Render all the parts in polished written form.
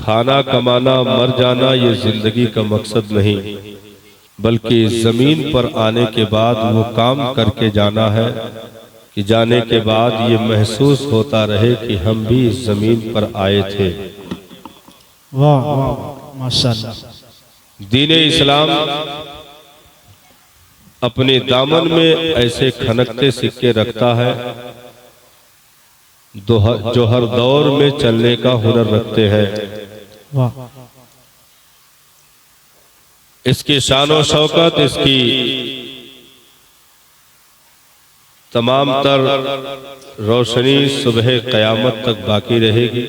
खाना कमाना मर जाना ये जिंदगी का मकसद नहीं, बल्कि जमीन पर आने के बाद वो काम करके जाना है कि जाने के बाद ये महसूस होता रहे कि हम भी इस जमीन पर आए थे। वाह वाह माशाअल्लाह। दीन इस्लाम अपने दामन में ऐसे खनकते सिक्के रखता है जो हर दौर में चलने का हुनर रखते हैं। वाह इसकी शान शौकत, इसकी तमाम तर रोशनी सुबह क़यामत तक बाकी रहेगी।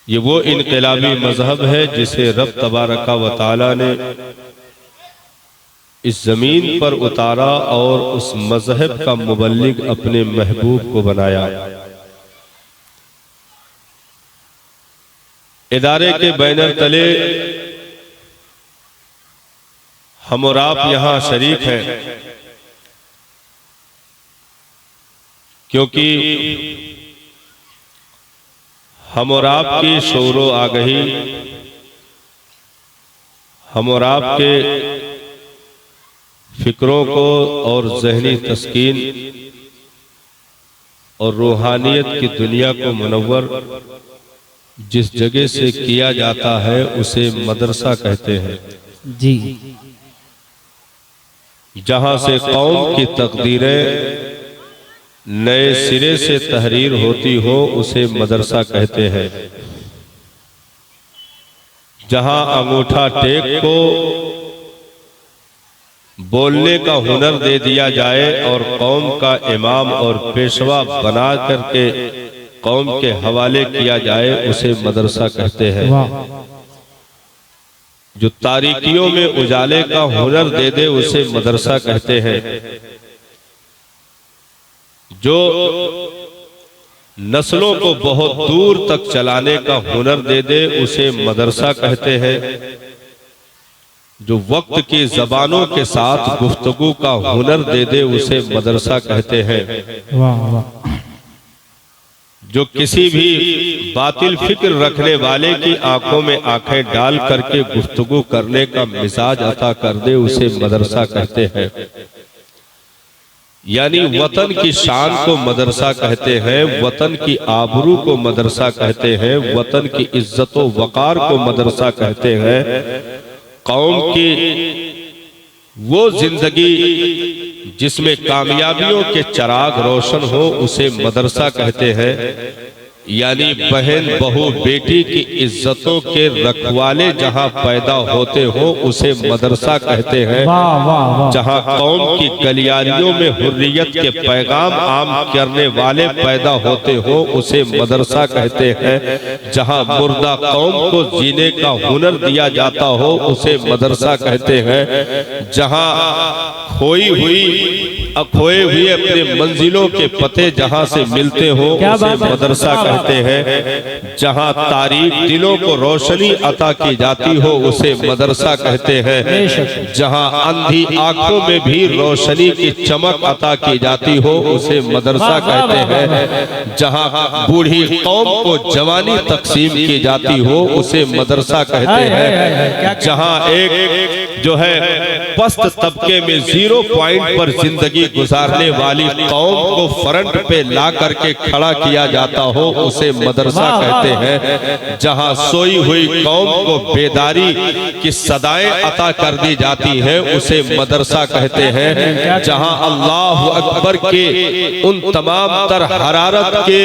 ये वो इनकलाबी मजहब है जिसे रब तबारका व तआला ने इस जमीन पर उतारा और उस मजहब का मुबल्लिग अपने महबूब को बनाया। इदारे के बैनर तले हम और आप यहां शरीक हैं, क्योंकि हम और आपकी शौरो आगही, हम और आपके फिक्रों को और जहनी तस्कीन और रूहानियत की दुनिया को मुनव्वर जिस जगह से किया जाता है उसे मदरसा कहते हैं। जी, जहां से कौम की तकदीरें नए सिरे से तहरीर होती हो उसे मदरसा कहते हैं। जहां अंगूठा टेक को बोलने का हुनर दे दिया जाए और कौम का इमाम और पेशवा बना करके कौम के हवाले किया जाए उसे मदरसा कहते हैं। जो तारीकियों में उजाले का हुनर दे दे उसे मदरसा कहते हैं। जो नस्लों को बहुत दूर तक चलाने का हुनर दे दे उसे मदरसा कहते हैं। जो वक्त की जबानों के साथ गुफ्तगू का हुनर दे दे उसे मदरसा कहते हैं। वाह वाह। जो किसी भी बातिल फिक्र रखने वाले की आंखों में आंखें डाल करके गुफ्तगू करने का मिजाज अता कर दे उसे मदरसा कहते हैं। यानी वतन की शान को मदरसा कहते हैं, वतन की आबरू को मदरसा कहते हैं, वतन की इज्जत व वकार को मदरसा कहते हैं। कौम की वो जिंदगी जिसमें कामयाबियों के चिराग रोशन हो उसे मदरसा कहते हैं। यानी बहन बहू बेटी की इज्जतों के रखवाले जहां पैदा होते हो उसे मदरसा कहते हैं। जहां कौम की गलियारियों में हुर्रियत के पैगाम आम करने वाले पैदा होते हो उसे मदरसा कहते हैं। जहां मुर्दा कौम को जीने का हुनर दिया जाता हो उसे मदरसा कहते हैं। जहां खोई हुई खोए हुए अपने मंजिलों के पते जहां से मिलते हो उसे मदरसा कहते हैं। जहां तारीक दिलों को रोशनी अता की जाती हो उसे मदरसा कहते हैं। जहां अंधी आंखों में भी रोशनी की चमक अता की जाती हो उसे मदरसा कहते हैं। जहां बूढ़ी कौम को जवानी तकसीम की जाती हो उसे मदरसा कहते हैं। जहां एक जो है पस्त तबके में 0 पॉइंट पर जिंदगी गुजारने वाली कौम को फ्रंट पे ला करके खड़ा किया जाता हो उसे मदरसा कहते हैं। जहां सोई हुई कौम को बेदारी की सदाएं अता कर दी जाती हैं उसे मदरसा कहते हैं। जहां अल्लाह अकबर के उन तमाम तर हरारत के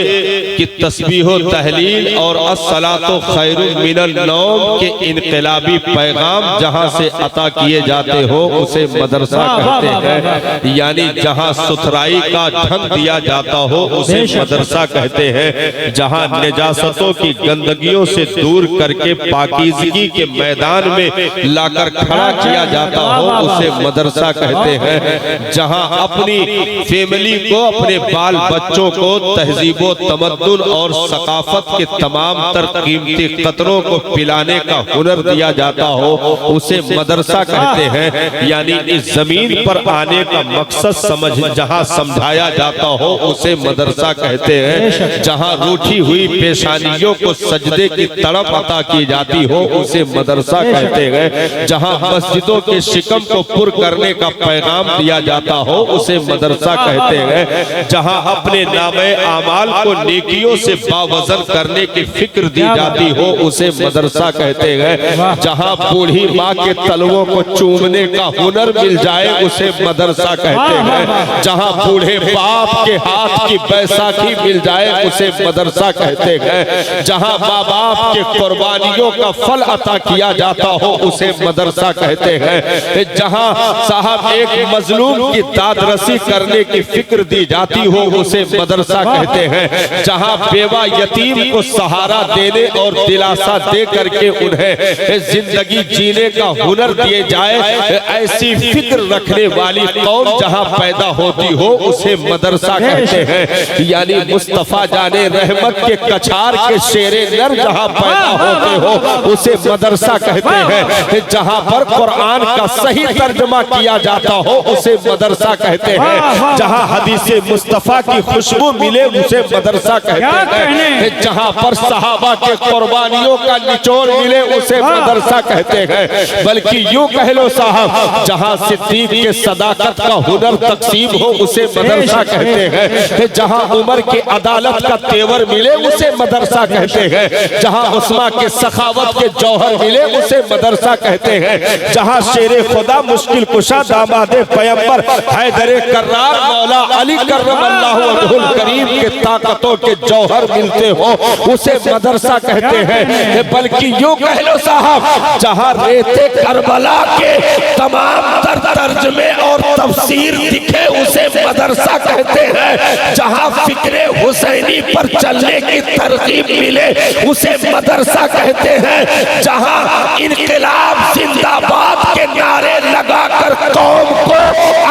की तस्बीह तहलील और अस्सलातु खैरुम मिनन नौम के इनकलाबी पैगाम जहां से अता किए जाते हो उसे मदरसा कहते हैं। यानी जहां सुथराई का ढंग दिया जाता हो उसे मदरसा कहते हैं। जहां निजासतों की गंदगियों से दूर करके पाकीज़गी के मैदान में लाकर खड़ा किया जाता हो उसे मदरसा कहते हैं। जहां अपनी फैमिली को, अपने बाल बच्चों को तहजीबो तमद्दुन और सकाफत के तमाम तर कीमती कतरों को पिलाने का हुनर दिया जाता हो उसे मदरसा कहते हैं। यानी इस जमीन पर आने का मकसद मकसद जहाँ समझाया जाता हो उसे मदरसा कहते हैं। जहाँ रूठी हुई पेशानियों को सजदे की तड़प अता की जाती हो उसे मदरसा कहते हैं। जहाँ मस्जिदों के शिकम को पुर करने का पैगाम दिया जाता हो उसे मदरसा कहते हैं। जहाँ अपने नामे आमाल को नेकियों से बावजन करने की फिक्र दी जाती हो उसे मदरसा कहते हैं। जहाँ बूढ़ी माँ के तलवों को चूमने का हुनर मिल जाए उसे मदरसा कहते हैं। जहाँ बूढ़े बाप के हाथ की बैसाखी मिल जाए उसे मदरसा कहते हैं। जहाँ माँ बाप के कुर्बानियों का फल अता किया जाता हो उसे मदरसा कहते हैं। जहाँ साहब एक मजलूम की दादरसी करने की फिक्र दी जाती हो उसे मदरसा कहते हैं। जहाँ बेवा यतीम को सहारा देने और दिलासा दे करके उन्हें जिंदगी जीने का हुनर दिए जाए, ऐसी फिक्र रखने वाली कौम जहाँ पैदा होती हो उसे मदरसा कहते हैं। यानी मुस्तफा जाने रहमत के कछार के शेरे नर जहाँ पैदा होते हो उसे मदरसा कहते हैं। जहाँ पर कुरान का सही तर्जुमा किया जाता हो उसे मदरसा कहते हैं। जहाँ हदीसे मुस्तफा की खुशबू मिले उसे मदरसा कहते हैं। जहाँ पर सहाबा के कुर्बानियों का निचोड़ मिले उसे मदरसा कहते हैं। बल्कि यूं कह लो साहब, जहाँ सिद्दीक के सदाकत का हुनर तकसीम हो उसे मदरसा कहते हैं। जहाँ उमर के अदालत का तेवर मिले उसे मदरसा कहते हैं। जहाँ उस्मा के सखावत के जौहर मिले उसे मदरसा कहते हैं। जहाँ शेरे खुदा मुश्किल कुशा दामादे पैगंबर हैदरे कर्रार मौला अली कर्रमल्लाहु वजहुल करीम के ताकतों के जौहर मिलते हो उसे मदरसा कहते हैं। बल्कि यूं कह लो साहब, जहाँ रेते करबला के तमाम तर्जमे और तफसीर दिखे उसे मदरसा कहते हैं। जहाँ फिक्रे हुसैनी पर चलने की तरकीब मिले उसे मदरसा कहते हैं। जहाँ इनकलाब जिंदाबाद के नारे लगाकर कौम को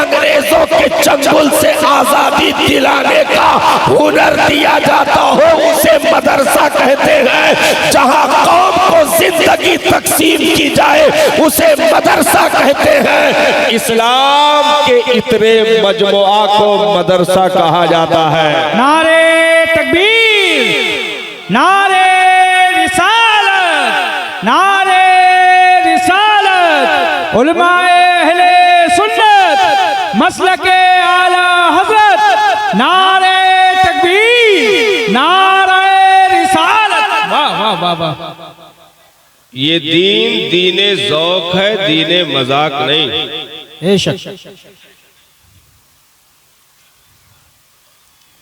अंग्रेजों के चंगुल से आजादी दिलाने का हुनर दिया जाता हो उसे मदरसा कहते हैं। जहाँ कौम को जिंदगी तकसीम की जाए उसे मदरसा कहते हैं। इस्लाम के इतने मजमुआ को मदरसा कहा जाता है। नारे तकबीर, नारे रिसालत, नारे रिसालत, उलमाए अहले सुन्नत, मसलके आला हजरत, नारे तकबीर, नारे रिसालत। वाह वाह वाह वाह। ये दीन दीने ज़ौक़ है, दीने मजाक नहीं।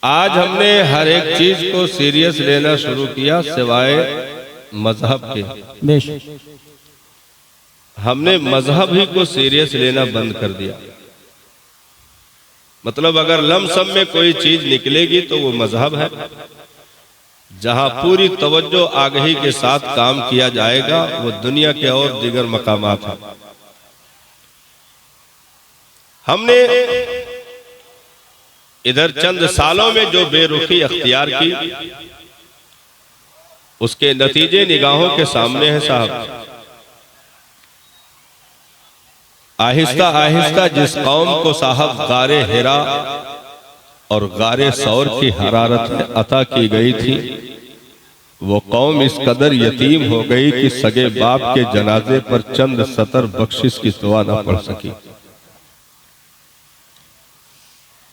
आज हमने हर एक चीज को सीरियस लेना शुरू किया सिवाय मजहब के। हमने मजहब ही को सीरियस लेना बंद कर दिया। मतलब अगर लमसम में कोई चीज निकलेगी तो वो मजहब है। जहां पूरी तवज्जो आगही के साथ काम किया जाएगा वो दुनिया के और दीगर मकामात हैं। हमने इधर चंद सालों में जो बेरुखी अख्तियार की उसके नतीजे निगाहों के सामने हैं साहब। आहिस्ता आहिस्ता जिस कौम को साहब गारे हिरा और गारे सौर की हरारत अता की गई थी, वो कौम इस कदर यतीम हो गई कि सगे बाप के जनाजे पर चंद सतर बख्शिश की दुआ न पढ़ सकी।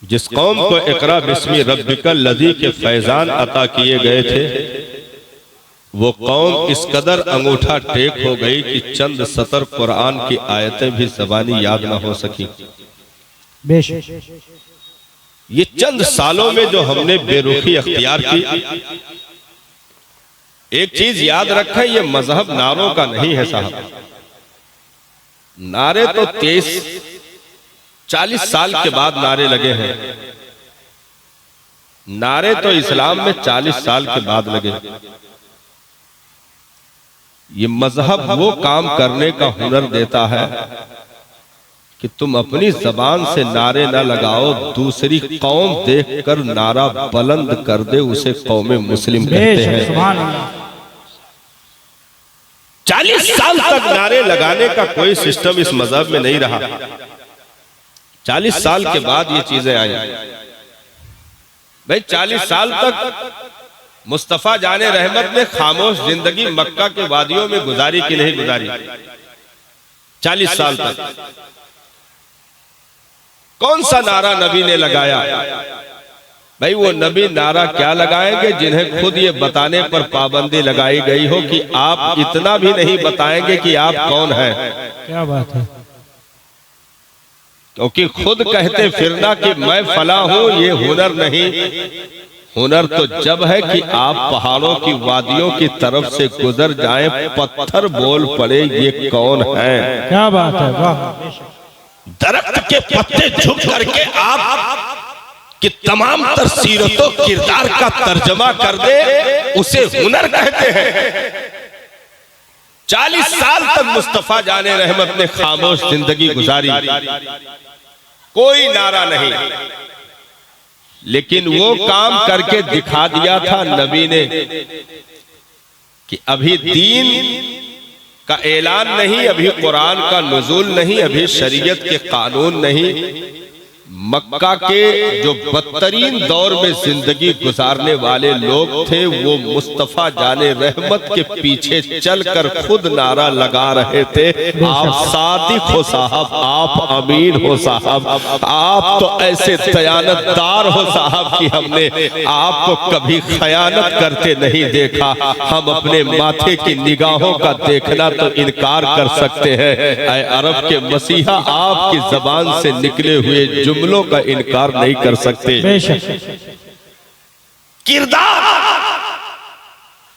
जिस कौम को इकरा बिस्मी रब्बिकल लज़ी के फैजान अता किए गए थे, वो कौम इस कदर अंगूठा टेक हो गई कि चंद सतर कुरान की आयतें भी ज़बानी याद न हो सकी। ये चंद सालों में जो हमने बेरुखी अख्तियार की, एक चीज याद रखें, ये मजहब नारों का नहीं है साहब। नारे तो 40 साल के बाद नारे लगे हैं। नारे तो इस्लाम में 40 साल के बाद लगे। ये मजहब वो काम करने का हुनर देता है कि तुम अपनी जबान से नारे ना लगाओ, दूसरी कौम देखकर नारा बुलंद कर दे, उसे कौमे मुस्लिम कहते हैं। 40 साल तक नारे लगाने का कोई सिस्टम इस मजहब में नहीं रहा। 40 साल के बाद ये चीजें आई। भाई 40 साल तक मुस्तफा जाने रहमत ने खामोश जिंदगी मक्का के वादियों में गुजारी कि नहीं गुजारी? 40 साल तक कौन सा नारा नबी ने लगाया? भाई वो नबी नारा क्या लगाएंगे जिन्हें खुद ये बताने पर पाबंदी लगाई गई हो कि आप इतना भी नहीं बताएंगे कि आप कौन हैं। क्या बात है। क्योंकि खुद कहते फिरना कि मैं फला हूं, ये हुनर नहीं। हुनर तो जब है कि आप पहाड़ों की वादियों की तरफ से गुजर जाएं, पत्थर बोल पड़े ये कौन है। क्या बात है, वाह। दरख्त के पत्ते झुक करके आप कि तमाम तर सीरतों किरदार का तर्जमा कर दे, उसे हुनर कहते हैं। 40 साल तक मुस्तफा जाने रहमत ने खामोश जिंदगी गुजारी, कोई नारा नहीं, लेकिन वो काम करके दिखा दिया था नबी ने कि अभी दीन का ऐलान नहीं, अभी कुरान का नुज़ूल नहीं, अभी शरीयत के कानून नहीं। मक्का के जो बदतरीन दौर में जिंदगी गुजारने वाले लोग थे, वो मुस्तफा जाने रहमत के पीछे चलकर खुद नारा लगा रहे थे, आप सादिक हो साहब, आप अमीन हो साहब, आप तो ऐसे दयानतदार हो साहब कि हमने आपको कभी खयानत करते नहीं देखा। हम अपने माथे की निगाहों का देखना तो इनकार कर सकते हैं, ऐ अरब के मसीहा आपकी जबान से निकले हुए जुमलों का इनकार नहीं कर सकते। किरदार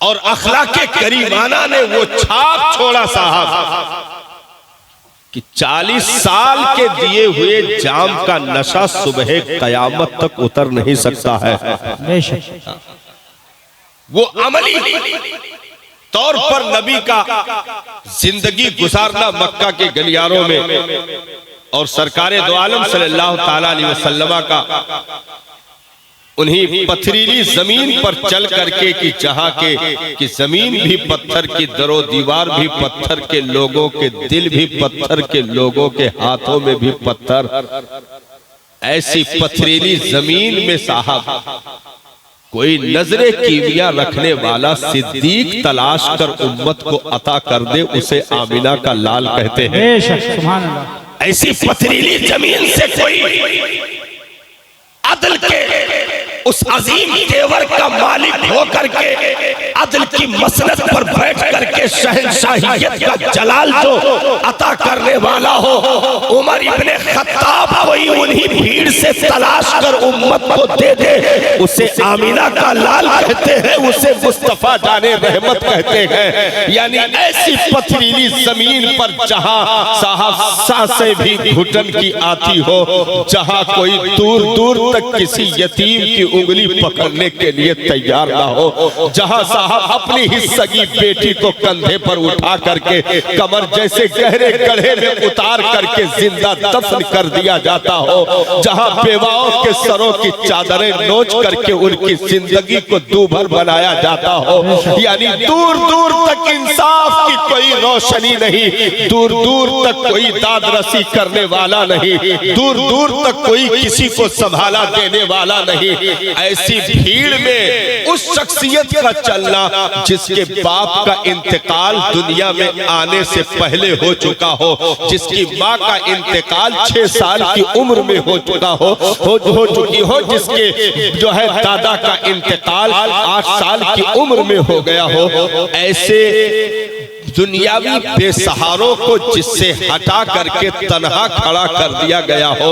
और अखलाके करीमाना ने वो छाप छोड़ा साहब कि 40 साल के दिए हुए जाम का नशा सुबह कयामत तक उतर नहीं सकता है। वो अमली तौर पर नबी का जिंदगी गुजारना मक्का के गलियारों में और सरकारे दो आलम सल्लल्लाहु ताला अलैहि वसल्लम का उन्हीं पथरीली जमीन पर चल करके कि जहां के कि जमीन भी पत्थर की, दरो दीवार भी पत्थर के, लोगों के दिल भी पत्थर के, लोगों के हाथों में भी पत्थर, ऐसी पथरीली जमीन में साहब कोई नजरे कीमिया रखने वाला सिद्दीक तलाश कर उम्मत को अता कर दे, उसे आमिना का लाल कहते हैं। सुभान अल्लाह। ऐसी पथरीली जमीन से कोई अदल के उस अजीम तेवर का मालिक हो करके अदल की मसनद पर बैठ करके शहंशाहियत का जलाल जो अता करने वाला हो, उमर इब्ने खत्ताब कोई उन्हीं भीड़ से तलाश कर उम्मत को दे दे, उसे आमीना का लाल कहते हैं, उसे मुस्तफा जाने रहमत कहते हैं। यानी ऐसी पथरीली जमीन पर जहां साहब सांसें भी घुटन की आती हो, जहां कोई दूर दूर तक किसी यतीम की उंगली पकड़ने के लिए तैयार ना हो, जहां साहब अपनी ही सगी बेटी को कंधे पर उठा करके कमर जैसे गहरे गड्ढे में उतार करके जिंदा दफन कर दिया जाता हो, जहां बेवाओं के सरों की चादरें नोच करके उनकी जिंदगी को दूभर बनाया जाता हो। यानी दूर दूर तक इंसाफ की कोई रोशनी नहीं, दूर दूर तक कोई दाद रसी करने वाला नहीं, दूर दूर तक कोई किसी को संभाला देने वाला नहीं। ऐसी भीड़ में उस शख्सियत का चलना जिसके बाप का इंतकाल दुनिया में आने से पहले हो चुका हो, जिसकी माँ का इंतकाल 6 साल की उम्र में हो चुका हो चुकी हो, जिसके जो है दादा का इंतकाल 8 साल की उम्र में हो गया हो, ऐसे दुनियावी बेसहारों को जिससे हटा करके तन्हा खड़ा कर दिया गया हो।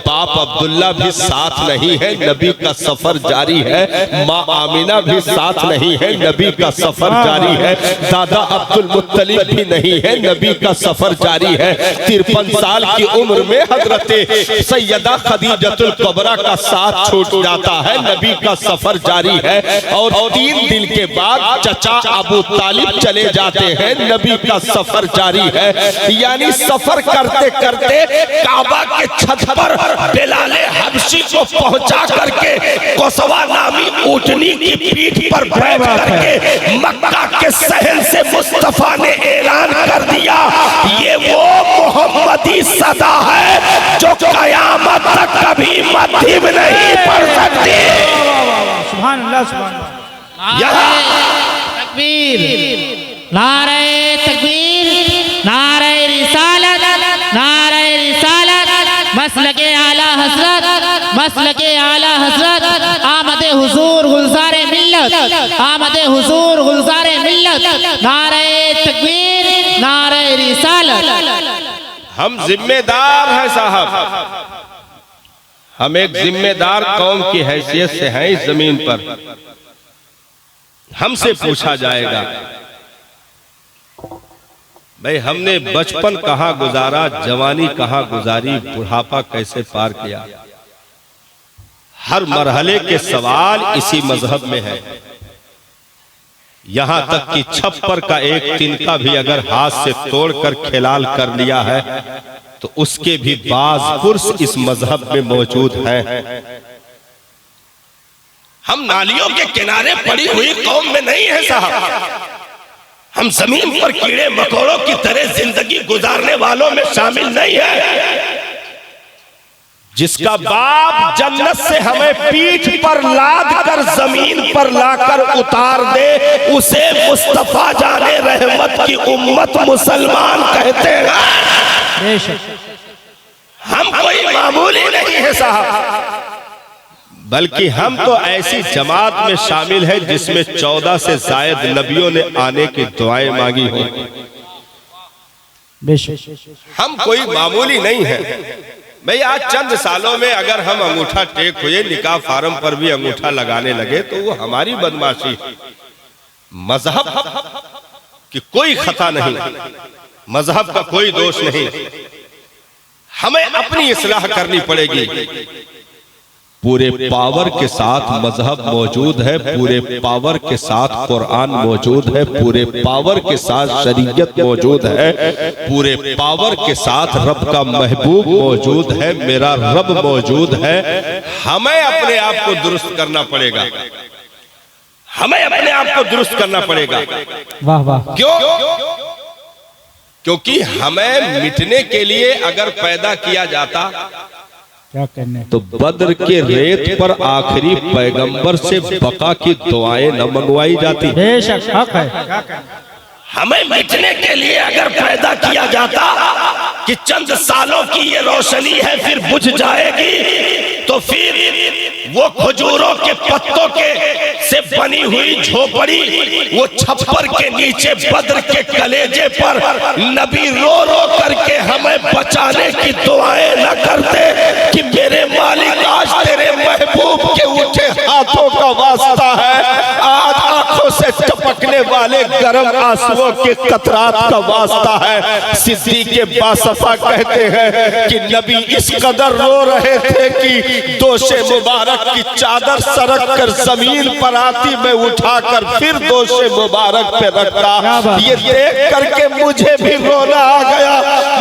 बाप अब्दुल्ला भी साथ नहीं है, नबी का सफर जारी है। माँ आमिना भी साथ नहीं है, नबी का सफर जारी है। दादा अब्दुल मुत्तलिब भी नहीं है, नबी का सफर जारी है। 53 साल की उम्र में हजरते सैयदा खदीजतुल कुबरा का साथ छूट जाता है, नबी का सफर जारी है। और 3 दिन के बाद चचा अबू तालिब चले जाते हैं, नबी का सफर जारी है। यानी सफर करते करते काबा के छत पर बिलाले हबशी को पहुंचा करके कोसवा नामी ऊँटनी की पीठ पर बैठ करके मक्का के शहर से मुस्तफा ने ऐलान कर दिया, ये वो मोहम्मदी सदा है जो कयामत तक कभी मध्यम नहीं पड़ सकती। सुभान अल्लाह, सुभान अल्लाह। तकबीर, नारे तकबीर, नारे रिसालत, नारे रिसालत, मसलके आला हजरत, मसलके आला हजरत, आमदे हुजूर गुलजारे मिल्लत, आमदे हुजूर गुलजारे मिल्लत, नारे तकबीर, नारे रिसालत। हम जिम्मेदार हैं साहब, हम एक जिम्मेदार कौम की हैसियत से हैं इस जमीन पर। हमसे पूछा जाएगा भाई हमने बचपन कहाँ गुजारा, जवानी कहाँ गुजारी, बुढ़ापा कैसे पार किया। हर मरहले के सवाल इसी मजहब में है। यहां तक कि छप्पर का एक तिनका भी अगर हाथ से तोड़कर खिलाल कर लिया है तो उसके भी बाज पुरुष इस मजहब में मौजूद हैं। हम नालियों के किनारे पड़ी हुई कौम में नहीं है साहब, हम जमीन पर कीड़े मकोड़ों की तरह जिंदगी गुजारने वालों में शामिल नहीं है। जिसका बाप जन्नत से हमें पीठ पर लाद कर जमीन पर लाकर उतार दे, उसे मुस्तफा जाने रहमत की उम्मत मुसलमान कहते हैं। हम कोई मामूली नहीं है साहब, बल्कि हम तो ऐसी जमात में शामिल है जिसमें 14 से जायद नबियों ने आने की दुआएं मांगी हो। हम कोई मामूली नहीं है भाई। आज चंद सालों में अगर हम अंगूठा टेक हुए, निकाह फार्म पर भी अंगूठा लगाने लगे तो वो हमारी बदमाशी। मजहब की कोई खता नहीं, मजहब का कोई दोष नहीं। हमें अपनी इस्लाह करनी पड़ेगी। पूरे पावर के साथ मजहब मौजूद है, पूरे पावर के साथ कुरान मौजूद है, पूरे पावर के साथ शरीयत मौजूद है, पूरे पावर के साथ रब का महबूब मौजूद है, मेरा रब मौजूद है। हमें अपने आप को दुरुस्त करना पड़ेगा, हमें अपने आप को दुरुस्त करना पड़ेगा। वाह वाह। क्यों? क्योंकि हमें मिटने के लिए अगर पैदा किया जाता क्या करने, तो बद्र के रेत पर आखिरी पैगंबर से बका की दुआएं न मंगवाई जाती। बेशक हक है। हमें मिटने के लिए अगर पैदा किया जाता कि चंद सालों की ये रोशनी है फिर बुझ जाएगी, तो फिर वो खजूरों के पत्तों के से बनी हुई झोपड़ी, वो छप्पर के नीचे बद्र के कलेजे पर नबी रो रो करके हमें बचाने की दुआएं न करते कि मेरे मालिक आज तेरे महबूब के उठे हाथों का वास्ता है, आज आंखों से टपकने वाले गर्म आंसुओं के कतरात का वास्ता है। सिद्दीक़ के बासफा कहते हैं कि नबी इस कदर रो रहे थे कि दोषे मुबारक की चादर सरक कर जमीन पर आती, मैं उठाकर फिर दोषे मुबारक पे रखता। ये देख करके मुझे भी रोना आ गया।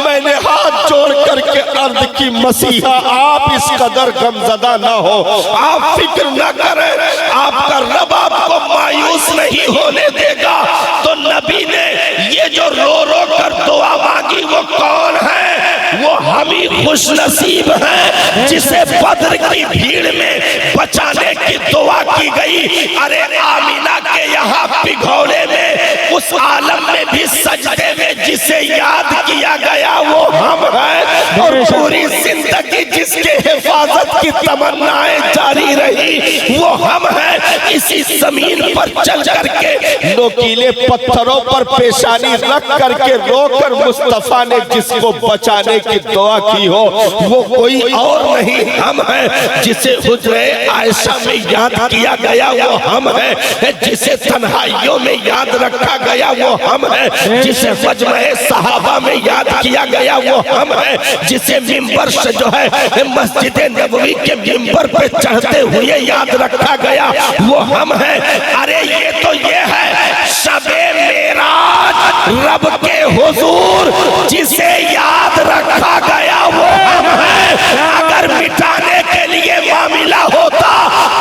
मैंने हाथ जोड़ करके अर्ज की, मसीहा आप इस कदर गमज़दा ना हो, आप फिक्र ना करें, आपका रब आपको मायूस नहीं होने देगा। तो नबी ने ये जो रो रो कर दुआ मांगी वो कौन है? वो हम ही खुश नसीब हैं जिसे बद्र की भीड़ में बचाने की दुआ की गई। अरे आमीना के यहाँ पिघौले में उस आलम में भी सजदे में जिसे याद किया गया वो हम हैं। और पूरी जिंदगी जिसके हिफाजत की तमन्नाएं जारी रही वो हम हैं। इसी जमीन पर चल करके नोकीले पत्थरों पर पेशानी रख करके रोकर मुस्तफा ने जिसको बचाने की दुआ की हो वो कोई और नहीं, हम हैं। जिसे हुजरे आयशा में याद किया गया वो हम हैं। जिसे तन्हाइयों में याद रखा गया वो हम हैं। जिसे मजमे सहाबा में याद किया गया वो हम हैं। जिसे मिंबर से जो है मस्जिद नबवी के मिंबर पे चढ़ते हुए याद रखा गया वो हम हैं। अरे ये तो ये है शबे मेराज, रब के हुजूर जिसे याद रखा गया वो हम हैं। अगर मिटाने के लिए मामला होता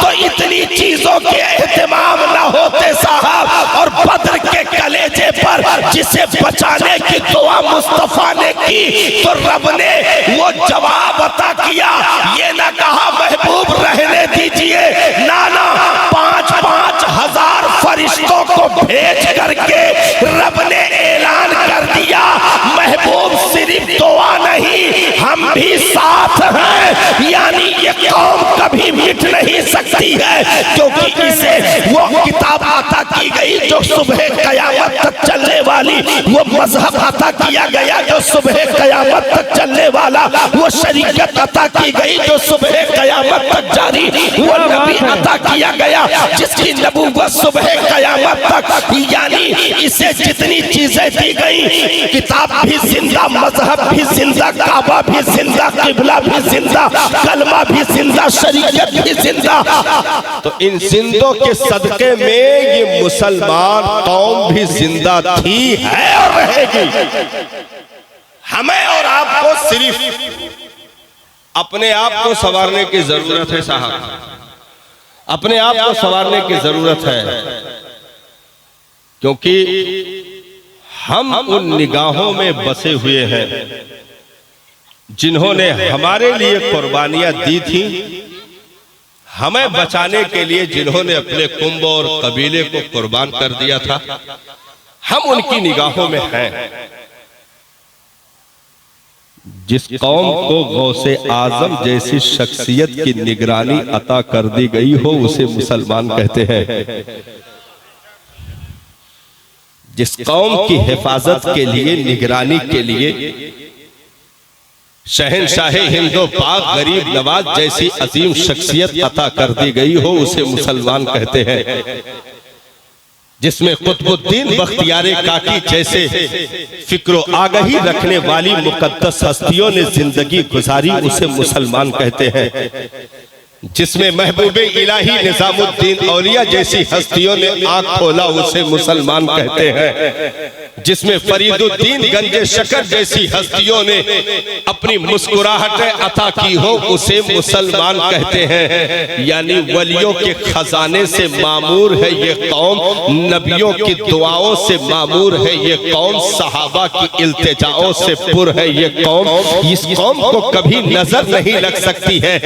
तो इतनी चीजों के एहतमाम न होते साहब। और बद्र के कलेजे पर जिसे बचाने की दुआ मुस्तफा ने की तो रब ने वो जवाब अता किया। ये ना कहा महबूब रहने दीजिए, नाना 5-5 हजार फरिश्तों को भेज करके रब ने ऐलान कर दिया महबूब सिर्फ दुआ नहीं हम भी साथ हैं। यानी ये कौम कभी मिट नहीं सकती है, क्योंकि इसे वो किताब अता की गई जो सुबह कयामत तक चलने वाली, वो मजहब अता किया गया जो सुबह कयामत तक चलने वाला, वो शरीयत अता की गई जो सुबह कयामत तक जारी, वो नबी अता किया गया जिसकी नबूवत सुबह कयामत तक। यानी इसे जितनी चीजें दी गई, किताब भी जिंदा, मजहब भी जिंदा, काबा भी जिंदा, किबला भी जिंदा, कलमा भी जिंदा, शरीयत भी जिंदा। तो इन जिंदों के सदके में ये मुसलमान कौम भी जिंदा थी, है और रहेगी। हमें और आपको सिर्फ अपने आप को संवारने की जरूरत है साहब, अपने आप को संवारने की जरूरत है, क्योंकि हम उन निगाहों में बसे हुए हैं जिन्होंने हमारे लिए कुर्बानियां दी थी, हमें बचाने के लिए जिन्होंने अपने कुंभ और कबीले को कुर्बान कर दिया था, हम उनकी निगाहों में हैं। जिस कौम को गौसे आजम जैसी शख्सियत की निगरानी अता कर दी गई हो उसे मुसलमान कहते हैं। जिस कौम की हिफाजत के लिए, निगरानी के लिए शहनशाह हिंदो पाक गरीब नवाज जैसी अजीम शख्सियत अता कर दी गई हो उसे मुसलमान कहते हैं। जिसमें कुतुबुद्दीन बख्तियारे काकी जैसे फिक्रो आगही रखने वाली मुकद्दस हस्तियों ने जिंदगी गुजारी उसे मुसलमान कहते हैं। जिसमें महबूबे इलाही निजामुद्दीन औलिया जैसी हस्तियों ने आंख खोला उसे मुसलमान कहते हैं। जिसमें फरीदुद्दीन गंजे शकर जैसी हस्तियों ने अपनी मुस्कुराहटें अता की हो उसे मुसलमान कहते हैं। यानी वलियों के खजाने से मामूर है ये कौम, नबियों की दुआओं से मामूर है ये कौम, सहाबा की इल्तिजाओं से पुर है ये कौम। इस कौम को कभी नजर नहीं लग सकती है।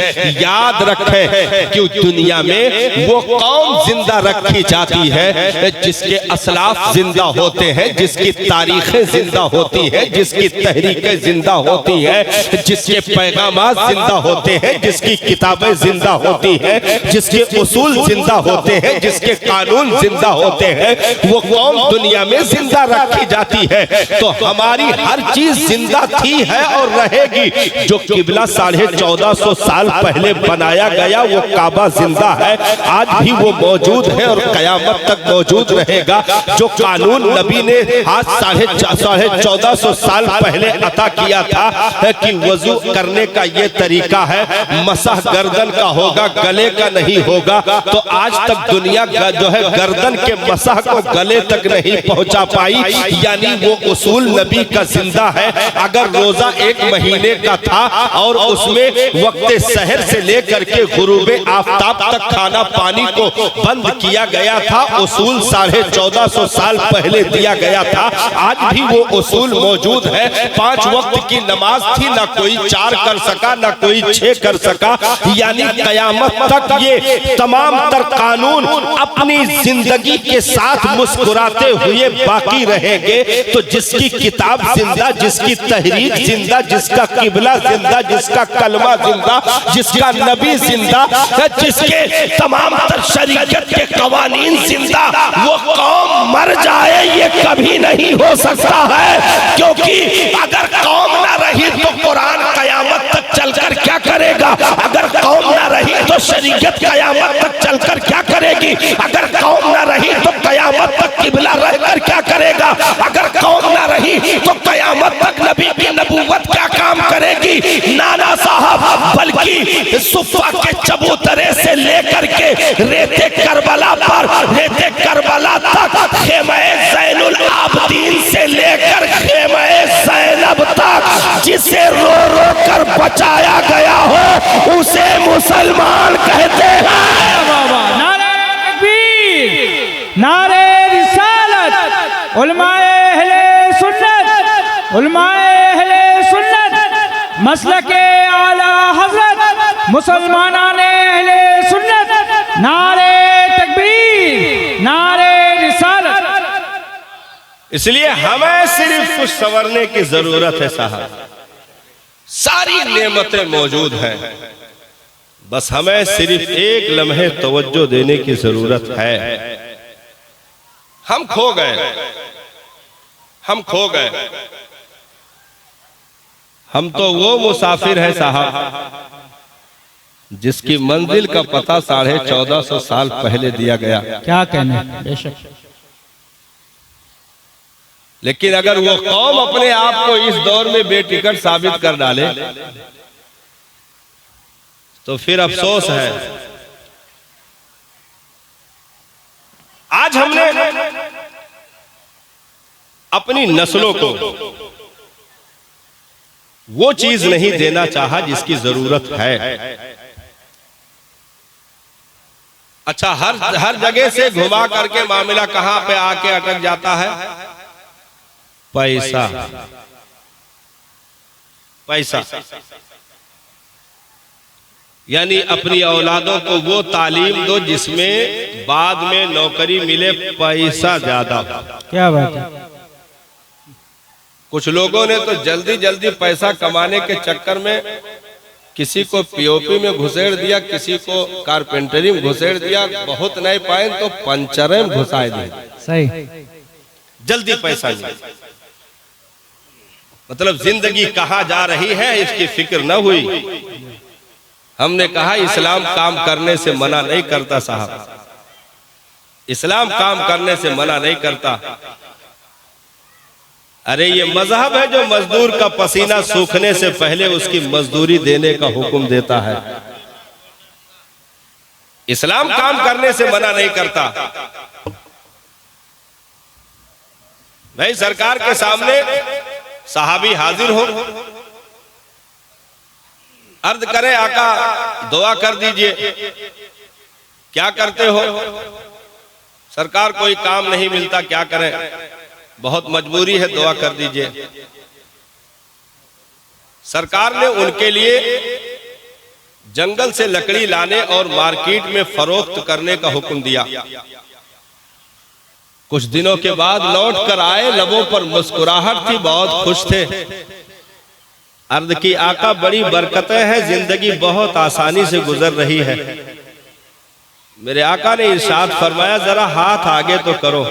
याद रखें कि दुनिया में वो कौम जिंदा रखी जाती है जिसके असलाफ जिंदा होते हैं, जिसकी तारीखें जिंदा होती हैं, जिसकी तहरीकें जिंदा होती हैं, जिसके पैगामात जिंदा होते हैं, जिसकी किताबें जिंदा होती हैं, जिसके उसूल जिंदा होते हैं, जिसके कानून जिंदा होते हैं, वो कौम दुनिया में जिंदा रखी जाती है। तो हमारी हर चीज जिंदा थी है और रहेगी। जो किबला 1450 साल पहले बनाया गया वो काबा जिंदा है, आज भी वो मौजूद है और कयामत तक मौजूद रहेगा। जो कानून नबी ने आज 1450 साल पहले अता किया था कि वजू करने का ये तरीका है, मसह गर्दन का होगा, गले का नहीं होगा, तो आज तक दुनिया जो है गर्दन के मसह को गले तक नहीं पहुंचा पाई। यानी वो उसूल नबी का जिंदा है। अगर रोजा 1 महीने का था और उसमें वक्त सहर से लेकर के गुरूबे आफताब तक खाना पानी को बंद किया गया था, उसूल 1450 साल पहले दिया गया था, आज भी वो उसूल मौजूद है। 5 वक्त की नमाज थी, ना कोई 4 कर सका, ना कोई 6 कर सका। यानी कयामत तक ये तमाम तर कानून अपनी जिंदगी के साथ मुस्कुराते हुए बाकी रहेंगे। तो जिसकी किताब जिंदा, जिसकी तहरीक जिंदा, जिसका किबला जिंदा, जिसका कलमा जिंदा, जिसका नबी जिंदा, जिसके तमाम तर शरीयत के कवानीन जिंदा, वो कौम मर जाए ये कभी नहीं हो सकता है। क्योंकि अगर कौम ना रही तो कुरान कयामत तक चलकर क्या करेगा? अगर कौम ना रही तो शरीयत कयामत तक चलकर क्या करेगी? अगर कौम ना रही तो कयामत तक किबला रहकर क्या करेगा? अगर कौम ना रही तो कयामत तक नबी की नबूवत क्या काम करेगी? नाना साहब, बल्कि सुफ़ा के चबूतरे से लेकर के रेते करबला पर, रेते करबला तक, खेमे ज़ैनुल आबदीन से मुसलमान कहते हैं। वाह वाह, नारे तकबीर, नारे रिसालत, उलमाए अहले सुन्नत, उलमाए अहले सुन्नत, मसलके आला हजरत, मुसलमानाने अहले सुन्नत, नारे तकबीर, नारे रिसालत। इसलिए हमें सिर्फ कुछ संवरने की जरूरत है साहब, सारी नेमतें मौजूद हैं, बस हमें सिर्फ एक लम्हे तवज्जो देने की जरूरत है। हम खो गए, हम खो गए। हम तो वो मुसाफिर हैं साहब जिसकी मंजिल का पता 1450 साल पहले दिया गया। क्या कहने, बेशक। लेकिन अगर वो कौम अपने आप को इस दौर में बेटिकट साबित कर डाले तो फिर अफसोस है। आज हमने अपनी नस्लों को वो चीज नहीं देना चाहा जिसकी जरूरत है। अच्छा, हर जगह से घुमा करके मामला कहां पे आके अटक जाता है? पैसा, पैसा। यानी अपनी औलादों को वो तालीम दो जिसमें बाद में नौकरी मिले, पैसा ज्यादा। क्या बात है। कुछ लोगों ने तो जल्दी जल्दी पैसा कमाने के चक्कर में किसी को पीओपी में घुसेड़ दिया, किसी को कारपेंटरी में घुसेड़ दिया, बहुत नहीं पाए तो पंचर में घुसाए दिया। सही, जल्दी पैसा मिले। मतलब जिंदगी कहाँ जा रही है इसकी फिक्र न हुई। हमने कहा इस्लाम काम करने से मना नहीं करता साहब, इस्लाम काम करने से मना नहीं करता। अरे ये मजहब है जो मजदूर का पसीना सूखने से पहले उसकी मजदूरी देने का हुक्म देता है। इस्लाम काम करने से मना नहीं करता। भाई सरकार के सामने सहाबी हाजिर हो, अर्ज करें आका दुआ कर दीजिए, क्या करते हो? सरकार कोई काम नहीं मिलता, क्या करें, बहुत मजबूरी है, दुआ कर दीजिए। सरकार ने उनके लिए जंगल से लकड़ी लाने और मार्केट में फरोख्त करने का हुक्म दिया। कुछ दिनों के बाद लौट कर आए, लबों पर मुस्कुराहट थी, बहुत खुश थे। अर्ज की आका बड़ी बरकतें हैं, जिंदगी बहुत आसानी से गुजर रही है। मेरे आका ने इरशाद फरमाया जरा हाथ आगे तो करो।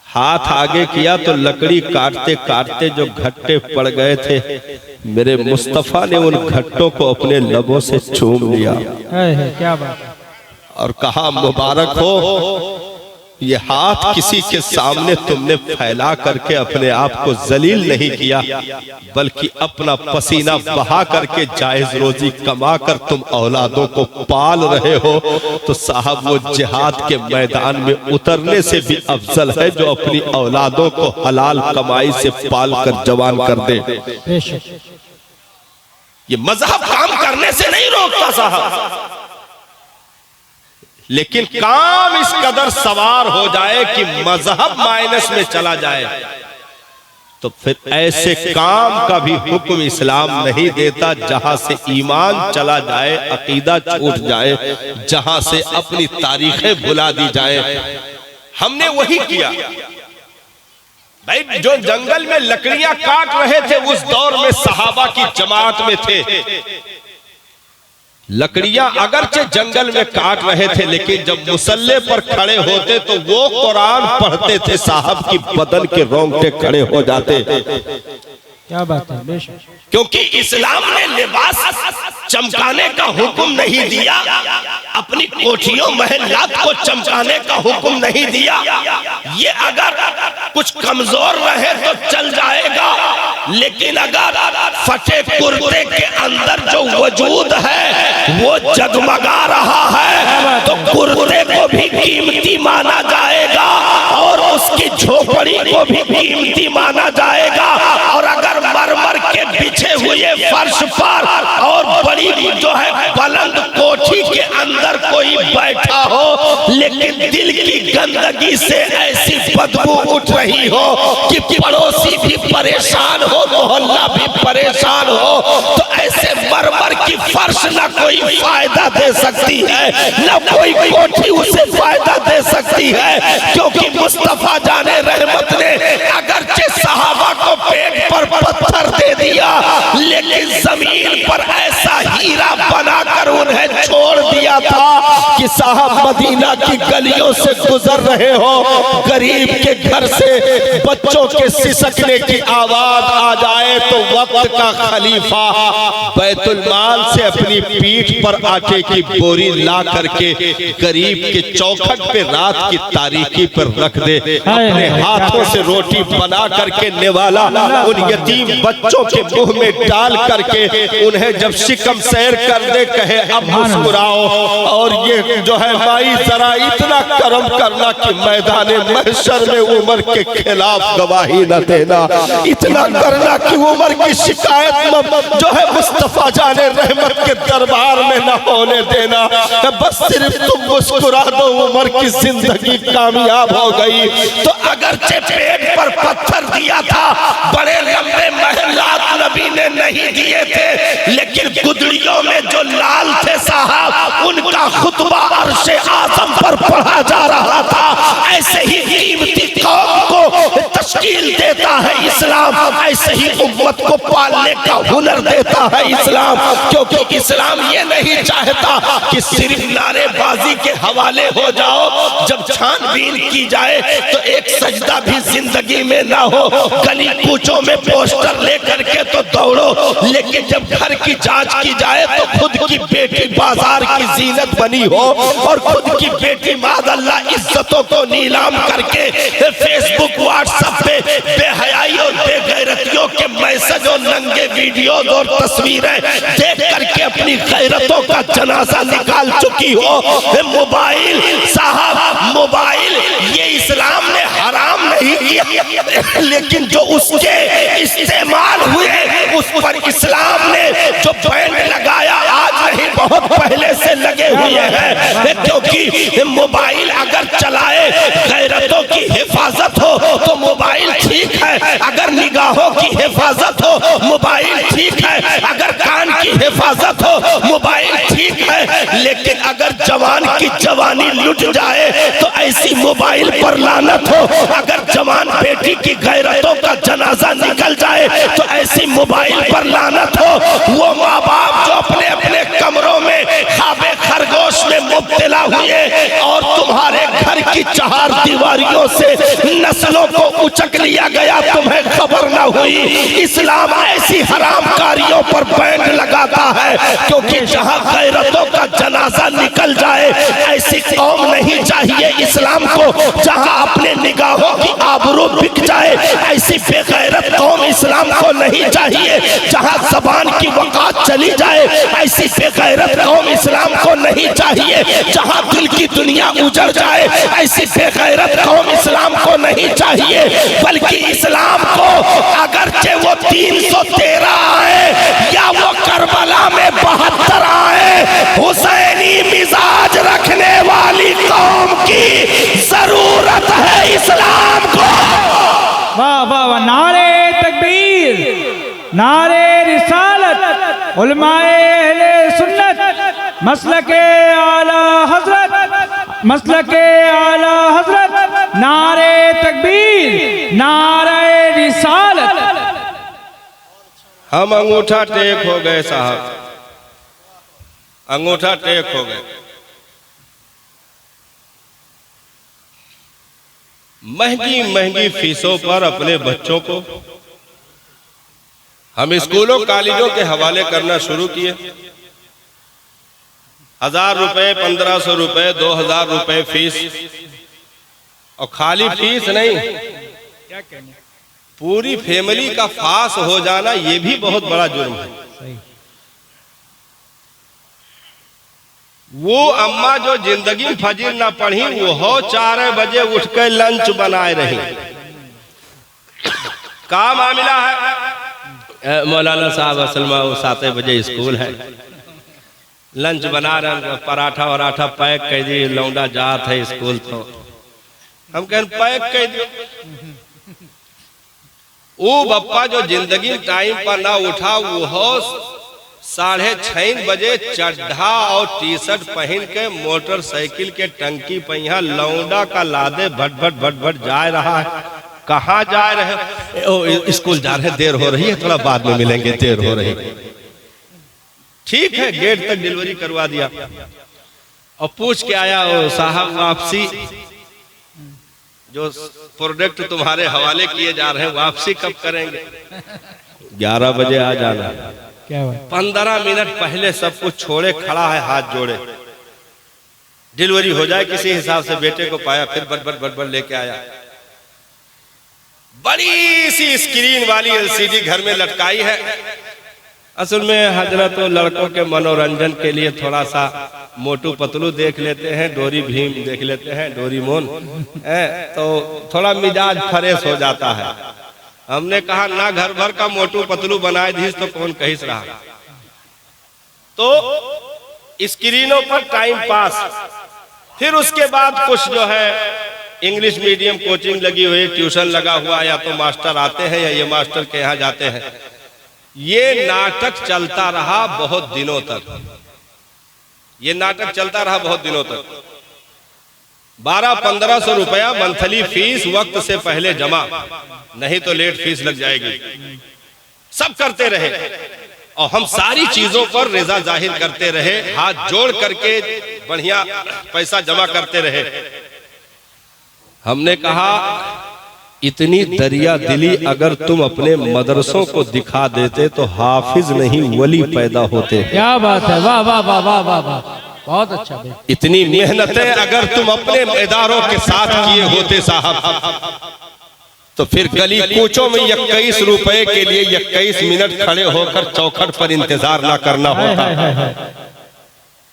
हाथ आगे किया तो लकड़ी काटते काटते जो घट्टे पड़ गए थे, मेरे मुस्तफा ने उन घट्टों को अपने लबों से चूम लिया। क्या बात है। और कहा मुबारक हो, ये हाथ किसी के सामने तुमने फैला करके अपने आप को जलील नहीं किया, बल्कि अपना पसीना बहा करके जायज रोजी कमा कर तुम औलादों को पाल रहे हो। तो साहब वो जिहाद के मैदान में उतरने से भी अफजल है जो अपनी औलादों को हलाल कमाई से पाल कर जवान कर दे। ये मजहब काम करने से नहीं रोकता साहब, लेकिन काम इस कदर सवार हो जाए कि मजहब माइनस में चला जाए तो फिर ऐसे काम का भी हुक्म इस्लाम नहीं देता जहां से ईमान चला जाए, अकीदा छूट जाए, जहां से अपनी तारीखें भुला दी जाए। हमने वही किया। भाई जो जंगल में लकड़ियां काट रहे थे उस दौर में सहाबा की जमात में थे। लकड़ियां अगरचे जंगल में काट रहे थे, लेकिन जब मुसल्ले पर खड़े होते तो वो कुरान पढ़ते थे, साहब की बदन के रोंगटे खड़े हो जाते। क्या बात है, बेशक। क्योंकि इस्लाम ने लिबास चमकाने का हुक्म नहीं दिया, अपनी कोठियों महल्लात को चमकाने का हुक्म नहीं दिया। ये अगर कुछ कमजोर रहे तो चल जाएगा, लेकिन अगर फटे कुर्ते के अंदर जो वजूद है वो जगमगा रहा है तो कुर्ते को भी कीमती माना जाएगा और उसकी झोपड़ी को भी कीमती माना जाएगा। और अगर मरमर के बिछे हुए हुए फर्श पर और बड़ी जो है बुलंद कोठी के अंदर कोई बैठा हो, लेकिन दिल की गंदगी से ऐसी बदबू उठ रही हो कि पड़ोसी भी परेशान हो, मोहल्ला भी परेशान हो, तो ऐसे मरमर की फर्श न कोई फायदा दे सकती है, न कोई कोठी उसे फायदा दे सकती है। क्योंकि मुस्तफा जाने रहमत ने अगरचे सहाबा को पेट पर पत्थर दे दिया, लेकिन जमीन पर ऐसा हीरा बनाकर उन्हें छोड़ दिया था कि साहब मदीना की गलियों से गुजर रहे हो, गरीब के घर से बच्चों के सिसकने की आवाज आ जाए तो वक्त का खलीफा बैतुल माल से अपनी पीठ पर आटे की बोरी ला करके गरीब के चौखट पे रात की तारीकी पर रख दे, अपने हाथों से रोटी बना करके निवाला उन यतीम बच्चों के मुंह में डाल करके उन्हें जब शिकम सैर कर दे, कहे अब मुस्कुराओ, और ये जो है माई जरा इतना करम करना कि मैदान महशर में उमर के खिलाफ गवाही न देना, इतना करना कि उमर की शिकायत जो है मुस्तफा जाने रहमत के दरबार में न होने देना, बस सिर्फ तुम मुस्कुरा दो, उमर की जिंदगी कामयाब हो गई। तो अगरचे पेट पर पत्थर दिया था, बड़े लंबे महलात नबी ने नहीं दिए थे, लेकिन गुदड़ियों में जो लाल थे साहब, उनका खुतबा अर्शे आज़म पर पढ़ा जा रहा था। ऐसे ही कीमती कौम को तश्कील देता है इस्लाम, ऐसे ही उम्मत को पालने का हुनर देता है इस्लाम। क्योंकि इस्लाम ये नहीं चाहता कि सिर्फ नारेबाजी के हवाले हो जाओ, जब छानबीन की जाए तो एक सजदा भी जिंदगी में ना हो, गली कूचों में पोस्टर लेकर के तो दौड़ो, लेकिन जब घर की जांच की जाए तो खुद की बेटी बाजार की जीनत बनी हो और खुद की बेटी मादअल्लाह इज्जतों को नीलाम करके फेसबुक व्हाट्सएप पे बेहयाई और बेगैरतियों के मैसेज और नंगे वीडियो और तस्वीरें देख करके अपनी गैरतों का जनाजा निकाल चुकी हो। मोबाइल साहब, मोबाइल ये इस्लाम ने हराम नहीं किया, लेकिन जो उसके इस्तेमाल हुए उस पर इस्लाम ने जो बैन लगाया आज नहीं बहुत पहले से लगे हुए हैं। क्योंकि मोबाइल अगर चलाए गैरतों की हिफाजत हो तो मोबाइल ठीक है, अगर निगाहों की हिफाजत हो मोबाइल ठीक है, अगर कान की हिफाजत हो मोबाइल ठीक है, लेकिन अगर जवान की जवानी लुट जाए तो ऐसी मोबाइल पर लानत हो। अगर जवान बेटी की गैरतों का जनाजा निकल जाए तो ऐसी मोबाइल पर लानत हो। वो माँ बाप जो अपने अपने कमरों में खाबे खरगोश में मुब्तला हुए और तुम्हारे घर की चार दीवारियों से नस्लों को उचक लिया गया, तुम्हें खबर न हुई। इस्लाम ऐसी हरामकारियों पर बैन लगाता है, क्योंकि जहां गैरतों का जनाजा निकल जाए ऐसी कौम नहीं चाहिए इस्लाम को, जहां अपने निगाहों की आबरू बिक जाए ऐसी बेगैरत कौम इस्लाम को नहीं चाहिए, जहां ज़बान की वक़ात चली जाए ऐसी बेगैरत कौम इस्लाम को नहीं चाहिए, जहां दिल की दुनिया उजड़ जाए ऐसी बेगैरत कौम इस्लाम को नहीं चाहिए। बल्कि इस्लाम को अगरचे वो 313 आए या वो करबला में 72 आए, हुसैनी मिजाज रखने वाली कौम की जरूरत है इस्लाम को। वाह वाह वाह, नारे तकबीर, नारे रिसालत, उलमाए अहले सुन्नत, मसलके आला हजरत, मसलके आला हजरत, नारे तकबीर, नारे रिसालत। हम अंगूठा टेक हो गए साहब, अंगूठा टेक हो गए। महंगी महंगी फीसों पर अपने बच्चों को हम स्कूलों कॉलेजों के हवाले करना शुरू किए। 1000 रुपए, 1500 रुपए, 2000 रुपए फीस, और खाली फीस नहीं, पूरी फैमिली का फास हो जाना ये भी बहुत बड़ा जुर्म है। वो अम्मा जो जिंदगी में फजर ना पढ़ी वो हो 4 बजे उठकर लंच बनाए रही। का मामला है, मौलाना साहब असल में वो 7 बजे स्कूल है, लंच बना रहे, पराठा वराठा पैक कर दी, लौंडा जात है स्कूल, तो हम कहें पैक कर दियो। वो बप्पा जो जिंदगी टाइम पर ना उठा, वो 6:30 बजे चड्ढा और टी शर्ट पहन के मोटरसाइकिल के टंकी पे यहाँ लौंडा का लादे भट भट भट भट जा रहा है। कहाँ जा रहे हो? स्कूल जा रहे, देर हो रही है, थोड़ा बाद में मिलेंगे, देर हो रही। ठीक है, गेट तक डिलीवरी करवा दिया और पूछ के आया, ओ साहब वापसी जो प्रोडक्ट तुम्हारे हवाले किए जा रहे हैं वापसी कब करेंगे? 11 बजे आ जाना। क्या बात? 15 मिनट पहले सब कुछ छोड़े खड़ा है, हाथ जोड़े, डिलीवरी हो जाए किसी हिसाब से। बेटे को पाया, फिर बट बट लेके आया। बड़ी सी स्क्रीन वाली LCD घर में लटकाई है। असल में हजरत लड़कों के मनोरंजन के लिए थोड़ा सा मोटू पतलू देख लेते हैं, डोरी भीम देख लेते हैं, डोरीमोन, तो थोड़ा मिजाज फ्रेश हो जाता है। हमने कहा ना घर भर का मोटू पतलू बनाए दीस तो कौन कहिस रहा। तो स्क्रीनों पर टाइम पास। फिर उसके बाद कुछ जो है इंग्लिश मीडियम कोचिंग लगी हुई, ट्यूशन लगा हुआ, या तो मास्टर आते हैं या ये मास्टर के यहाँ जाते हैं। ये नाटक चलता रहा बहुत दिनों तक। ये नाटक चलता रहा बहुत दिनों तक। 1200-1500 रुपया मंथली फीस वक्त से पहले जमा, नहीं तो लेट फीस लग जाएगी। सब करते रहे और हम सारी चीजों पर रजा जाहिर करते रहे, हाथ जोड़ करके बढ़िया पैसा जमा करते रहे। हमने कहा इतनी दरिया दिली अगर तुम अपने मदरसों को दिखा देते तो हाफिज नहीं वली पैदा होते। क्या बात है, वाह वाह वाह वाह वाह वाह, बहुत अच्छा भाई। इतनी मेहनतें अगर तुम अपने इदारों के साथ किए होते साहब, तो फिर गली कूचों में 21 रुपए के लिए 21 मिनट खड़े होकर चौखट पर इंतजार ना करना होता।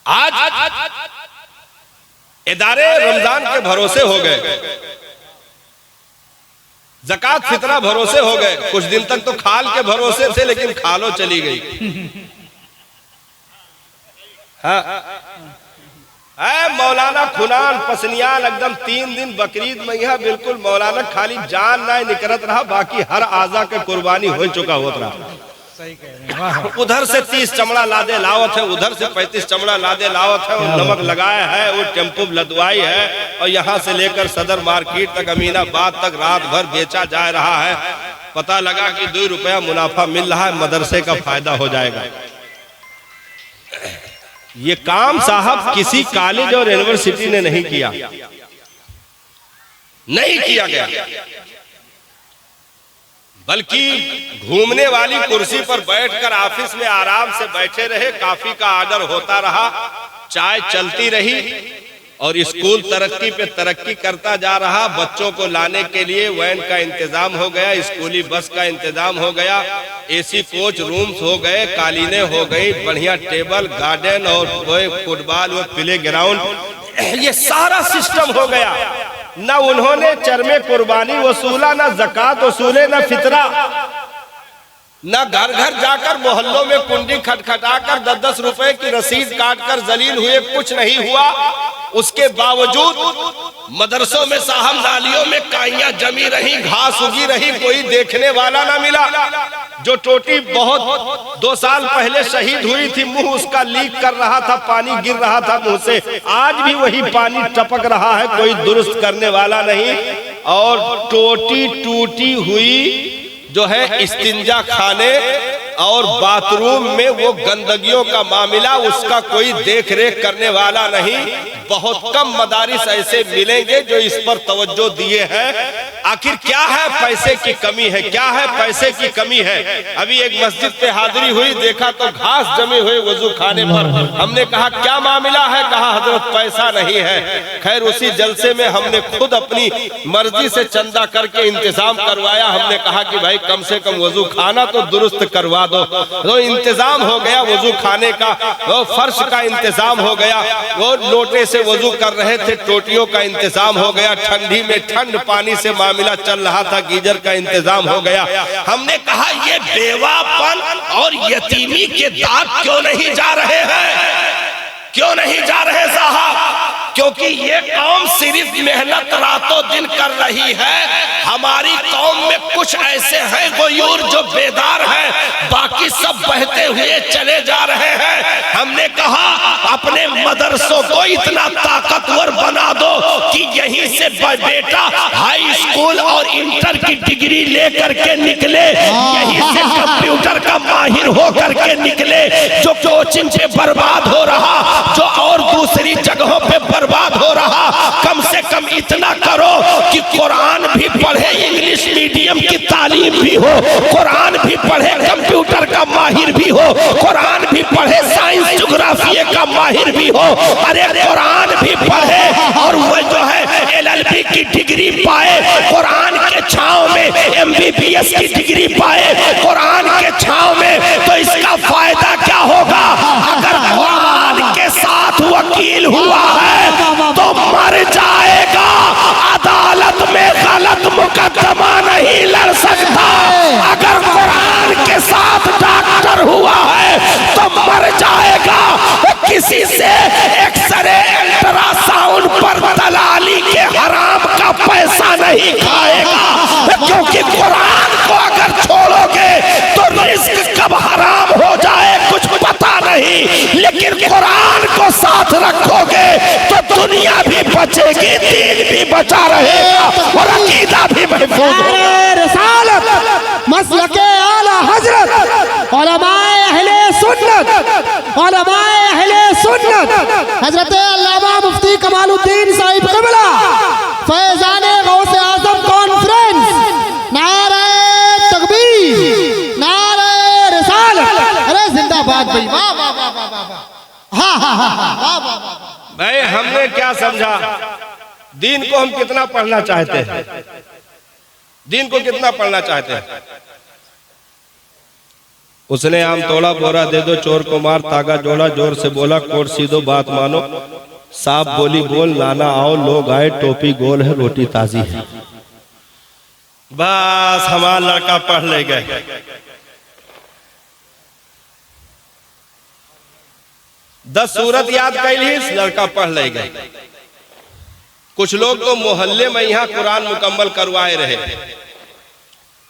आज इदारे रमजान के भरोसे हो गए, ज़कात फितरा भरोसे हो गए। कुछ दिन तक तो खाल के भरोसे थे, लेकिन खालो चली गई। हाँ, मौलाना खुनान पसनियान एकदम 3 दिन बकरीद में यह बिल्कुल मौलाना खाली जान ना निकलत रहा, बाकी हर आजा के कुर्बानी हो चुका होता रहा। उधर से 30 चमड़ा लादे लावत है, उधर से 35 चमड़ा लादे लावत है, और नमक लगाया है, वो टेम्पो लदवाई है, और यहाँ से लेकर सदर मार्केट तक, अमीनाबाद तक रात भर बेचा जा रहा है। पता लगा कि 2 रुपया मुनाफा मिल रहा है, मदरसे का फायदा हो जाएगा। ये काम साहब किसी कॉलेज और यूनिवर्सिटी ने नहीं किया, नहीं किया गया, बल्कि घूमने वाली कुर्सी पर बैठकर ऑफिस में आराम से बैठे रहे, कॉफी का ऑर्डर होता रहा, चाय चलती रही, और स्कूल तरक्की पे तरक्की करता जा रहा। बच्चों को लाने के लिए वैन का इंतजाम हो गया, स्कूली बस का इंतजाम हो गया, एसी कोच रूम्स हो गए, कालीने हो गई, बढ़िया टेबल, गार्डन और फुटबॉल व प्ले ग्राउंड, ये सारा सिस्टम हो गया। न उन्होंने चरमे कुर्बानी वसूला, न ज़कात वसूले, न फितरा, न घर घर जाकर मोहल्लों में कुंडी खटखटाकर 10-10 रुपए की रसीद काटकर जलील हुए, कुछ नहीं हुआ। उसके बावजूद मदरसों में साहब नालियों में काइयां जमी रही, घास उगी रही, कोई देखने वाला ना मिला। जो टोटी बहुत 2 साल पहले शहीद हुई थी, मुंह उसका लीक कर रहा था, पानी गिर रहा था मुंह से, आज भी वही पानी टपक रहा है, कोई दुरुस्त करने वाला नहीं। और टोटी टूटी हुई जो है इस्तिंजा खाने और बाथरूम में वो गंदगियों का मामला, उसका कोई देख रेख करने वाला नहीं। बहुत कम मदारिस ऐसे मिलेंगे जो इस पर तवज्जो दिए हैं। आखिर क्या है? पैसे की कमी है। क्या है? पैसे की कमी है। अभी एक मस्जिद पे हाजिरी हुई, देखा तो घास जमे हुए वजू खाने पर। हमने कहा क्या मामला है? कहा हजरत पैसा नहीं है। खैर उसी जलसे में हमने खुद अपनी मर्जी से चंदा करके इंतजाम करवाया। हमने कहा कि भाई कम से कम वजू खाना तो दुरुस्त करवा करवा दो। तो इंतजाम हो गया वजू खाने का, वो फर्श का इंतजाम हो गया, वो लोटे से वजू कर रहे थे, टोटियों का इंतजाम हो गया, ठंडी में ठंड पानी से मामला चल रहा था, गीजर का इंतजाम हो गया। हमने कहा ये बेवापन और यतीमी के दाग क्यों नहीं जा रहे हैं, क्यों नहीं जा रहे साहब? क्योंकि ये कौम सिर्फ मेहनत रातों दिन कर रही है। हमारी कौम में कुछ ऐसे हैं गोयूर जो बेदार हैं, बाकी सब बहते हुए चले जा रहे हैं। हमने कहा अपने मदरसों को इतना ताकतवर बना दो कि यहीं से बेटा हाई स्कूल और इंटर की डिग्री लेकर के निकले, यहीं से कंप्यूटर का माहिर होकर के निकले। जो कोचिंग पे बर्बाद हो रहा, जो और दूसरी जगहों पे बर्बाद हो रहा, कम से कम इतना करो कि कुरान भी पढ़े, इंग्लिश मीडियम की तालीम भी हो, कुरान भी पढ़े, कंप्यूटर का माहिर भी हो, कुरान भी पढ़े, साइंस ज्योग्राफी का माहिर भी हो, अरे कुरान भी पढ़े और वो जो है LLB की डिग्री पाए, कुरान के छांव में MBBS की डिग्री पाए, कुरान के छांव में। तो इसका फायदा क्या होगा? अगर कुरान के साथ वकील हुआ है तो मर जाएगा, अदालत में गलत मुकदमा नहीं लड़ सकता। अगर कुरान के साथ डॉक्टर हुआ है तो मर जाएगा, किसी से एक्सरे अल्ट्रासाउंड पर दलाली के हराम का पैसा नहीं खाएगा। क्योंकि कुरान को अगर छोड़ोगे तो रिस्क कब हराम हो जाए कुछ पता नहीं, लेकिन कुरान को साथ रखोगे तो दुनिया भी बचेगी, दीन भी बचा रहेगा और अकीदा भी महफूज होगा। रिसालत मसलके आला हजरत उलमाए अहले सुन्नत, उलमाए अहले सुन्नत हजरत अल्लामा मुफ्ती कमालुद्दीन साहिब क़िबला फैज़ाने गौसे आज़म कॉन्फ्रेंस, नारे तकबीर, नारे रिसालत। अरे जिंदाबाद भाई, वाह वाह वाह वाह वाह, हाँ हाँ हाँ वाह वाह वाह। भाई हमने क्या समझा, दीन को हम कितना पढ़ना चाहते हैं, दीन को कितना पढ़ना चाहते हैं। उसने आम तोड़ा बोरा दे दो, चोर को मार तागा जोड़ा, जोर से बोला कोट सीधो बात मानो, साफ बोली बोल नाना आओ, लोग आए टोपी गोल है रोटी ताजी है। बस हमारा लड़का पढ़ ले गए। 10 सूरत याद कैली, लड़का पढ़ ले गए। कुछ लोग तो मोहल्ले में यहाँ कुरान मुकम्मल करवाए रहे,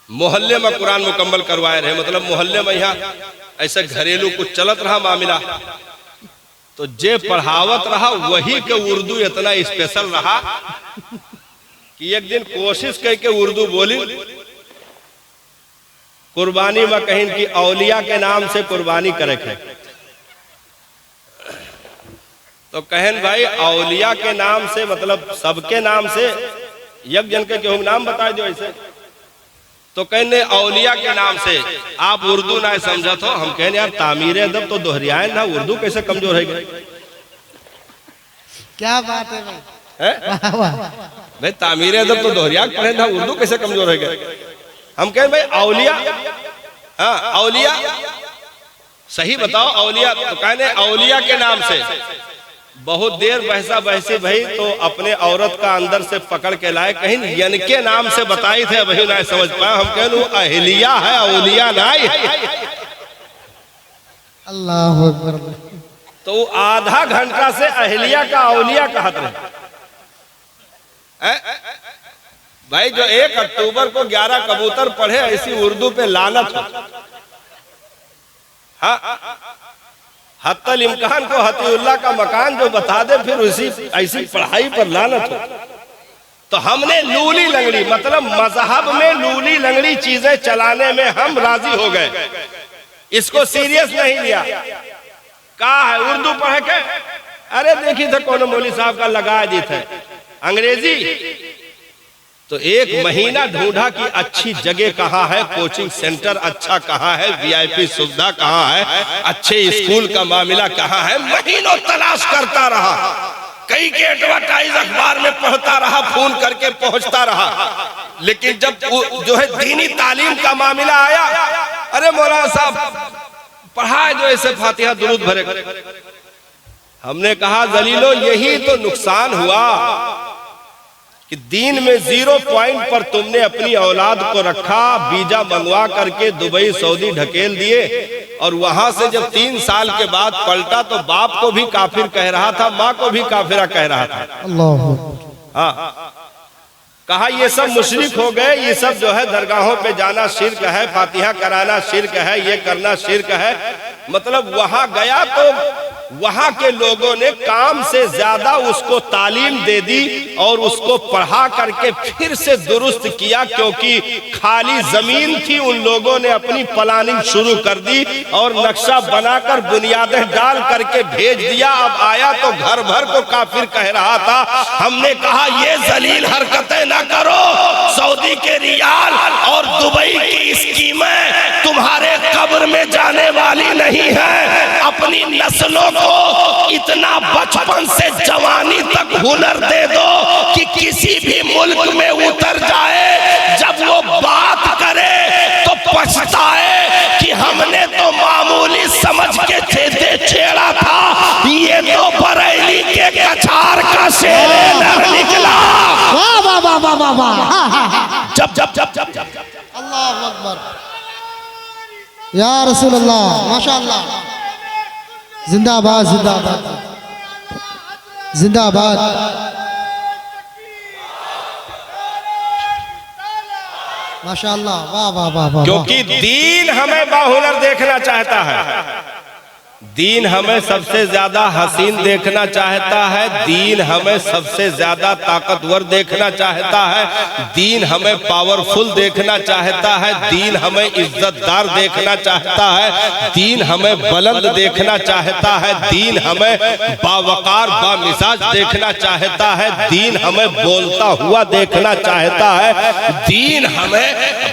मोहल्ले में कुरान मुकम्मल करवाए रहे, मतलब मोहल्ले में यहाँ ऐसे घरेलू कुछ चलत रहा मामला, तो जे पढ़ावत रहा वही के उर्दू इतना स्पेशल रहा कि एक दिन कोशिश करके उर्दू बोली, कुर्बानी में कहीं कि औलिया के नाम से कुर्बानी करे थे। तो कहन भाई औलिया के नाम से मतलब सबके नाम से, एक जन के क्यों नाम बता दो ऐसे। तो कहने औलिया के नाम से आप उर्दू ना समझत हो। हम कहने यार तामीर अदब तो दोहरियाए ना, उर्दू कैसे कमजोर है गए? क्या बात है भाई, भाई तामीर अदब तो दोहरिया पढ़े ना, उर्दू कैसे कमजोर है गए? हम कहें भाई औलिया, हाँ औलिया सही बताओ औलिया। तो कहने औलिया के नाम से बहुत देर बहसा बहसी भाई, तो अपने औरत का अंदर से पकड़ के लाए, कहीं यन के नाम से बताई थे, वही ना समझ पाया। हम कहें वो अहलिया है, औलिया नहीं है। अल्लाह अकबर। तो आधा घंटा से अहलिया का औलिया कहत रहे भाई। जो 1 अक्टूबर को 11 कबूतर पढ़े ऐसी उर्दू पे लानत हो। हाँ हत्तल इम्कान को हतीउल्लाह का मकान जो बता दे, फिर उसी ऐसी पढ़ाई पर लानत हो। तो हमने लूली लंगड़ी मतलब मजहब में लूली लंगड़ी चीजें चलाने में हम राजी हो गए, इसको सीरियस नहीं लिया। कहा है उर्दू पढ़ के, अरे देखी थे कौन मौली साहब का लगा दी थे अंग्रेजी। तो 1 महीना ढूंढा कि अच्छी जगह कहाँ है, कोचिंग सेंटर अच्छा कहाँ है, VIP सुविधा कहाँ है, अच्छे स्कूल का मामला कहाँ है। महीनों तलाश करता रहा, कई के एडवर्टाइज अखबार में पढ़ता रहा, फोन करके पहुंचता रहा। लेकिन जब जो है दीनी तालीम का मामला आया, अरे मौलाना साहब पढ़ाए जो ऐसे फातिहा दुरूद भरे। हमने कहा जलीलो यही तो नुकसान हुआ कि दीन में 0 पॉइंट पर तुमने अपनी औलाद को रखा, वीजा मंगवा करके दुबई सऊदी ढकेल दिए, और वहां से जब 3 साल के बाद पलटा तो बाप को भी काफिर कह रहा था, माँ को भी काफिरा कह रहा था। अल्लाह। हाँ, कहा ये सब मुशरिक हो गए, ये सब जो है दरगाहों पे जाना शिर्क है, फातिहा कराना शिर्क है, ये करना शिर्क है। मतलब वहां गया तो वहां के लोगों ने काम से ज्यादा उसको तालीम दे दी और उसको पढ़ा करके फिर से दुरुस्त किया, क्योंकि खाली जमीन थी, उन लोगों ने अपनी प्लानिंग शुरू कर दी और नक्शा बनाकर बुनियादें डाल करके भेज दिया। अब आया तो घर भर को काफिर कह रहा था। हमने कहा ये जलील हरकतें ना करो, सऊदी के रियाल और दुबई की स्कीमें तुम्हारे कब्र में जाने वाली नहीं है। अपनी नस्लों को इतना बचपन से जवानी तक हुनर दे दो कि किसी भी मुल्क में उतर जाए, जब वो बात करे तो पछताए कि हमने तो मामूली समझ के छेड़ा था, ये तो बरेली के कछार का शेर निकला। वाह वाह वाह वाह वाह वाह। जब जब जब जब जब अल्लाह अकबर या रसूल अल्लाह, माशाअल्लाह। जिंदाबाद जिंदाबाद जिंदाबाद। माशाअल्लाह, वाह वाह वाह वाह। क्योंकि दीन हमें बाहुनर देखना चाहता है, दीन हमें सबसे ज्यादा हसीन देखना चाहता है, दीन हमें सबसे ज्यादा ताकतवर देखना चाहता है, दीन हमें पावरफुल देखना चाहता है, दीन हमें इज्जतदार देखना चाहता है, दीन हमें बुलंद देखना चाहता है, दीन हमें बावकार बामिजाज देखना चाहता है, दीन हमें बोलता हुआ देखना चाहता है, दीन हमें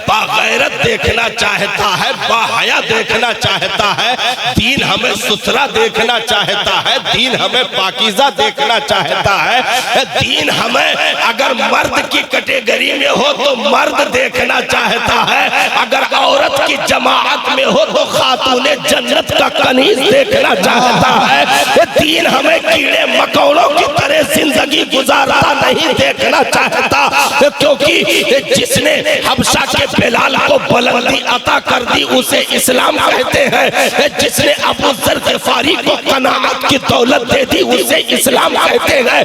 बागैरत देखना चाहता है, बाहया देखना चाहता है, दीन हमें सुथरा देखना चाहता है, दीन हमें पाकीज़ा देखना चाहता है, दीन हमें अगर मर्द की कैटेगरी में हो तो मर्द देखना चाहता है, अगर औरत की जमात में हो तो खातूने जन्नत का कनीज देखना चाहता है। दीन हमें कीड़े मकोड़ों की तरह जिंदगी गुजारता नहीं देखना चाहता, क्योंकि जिसने हबशा के बिलाल को बुलंदी अता कर दी उसे इस्लाम कहते हैं, जिसने अबू जर ग़िफ़ारी को कनाअत की दौलत दे दी उसे इस्लाम कहते हैं,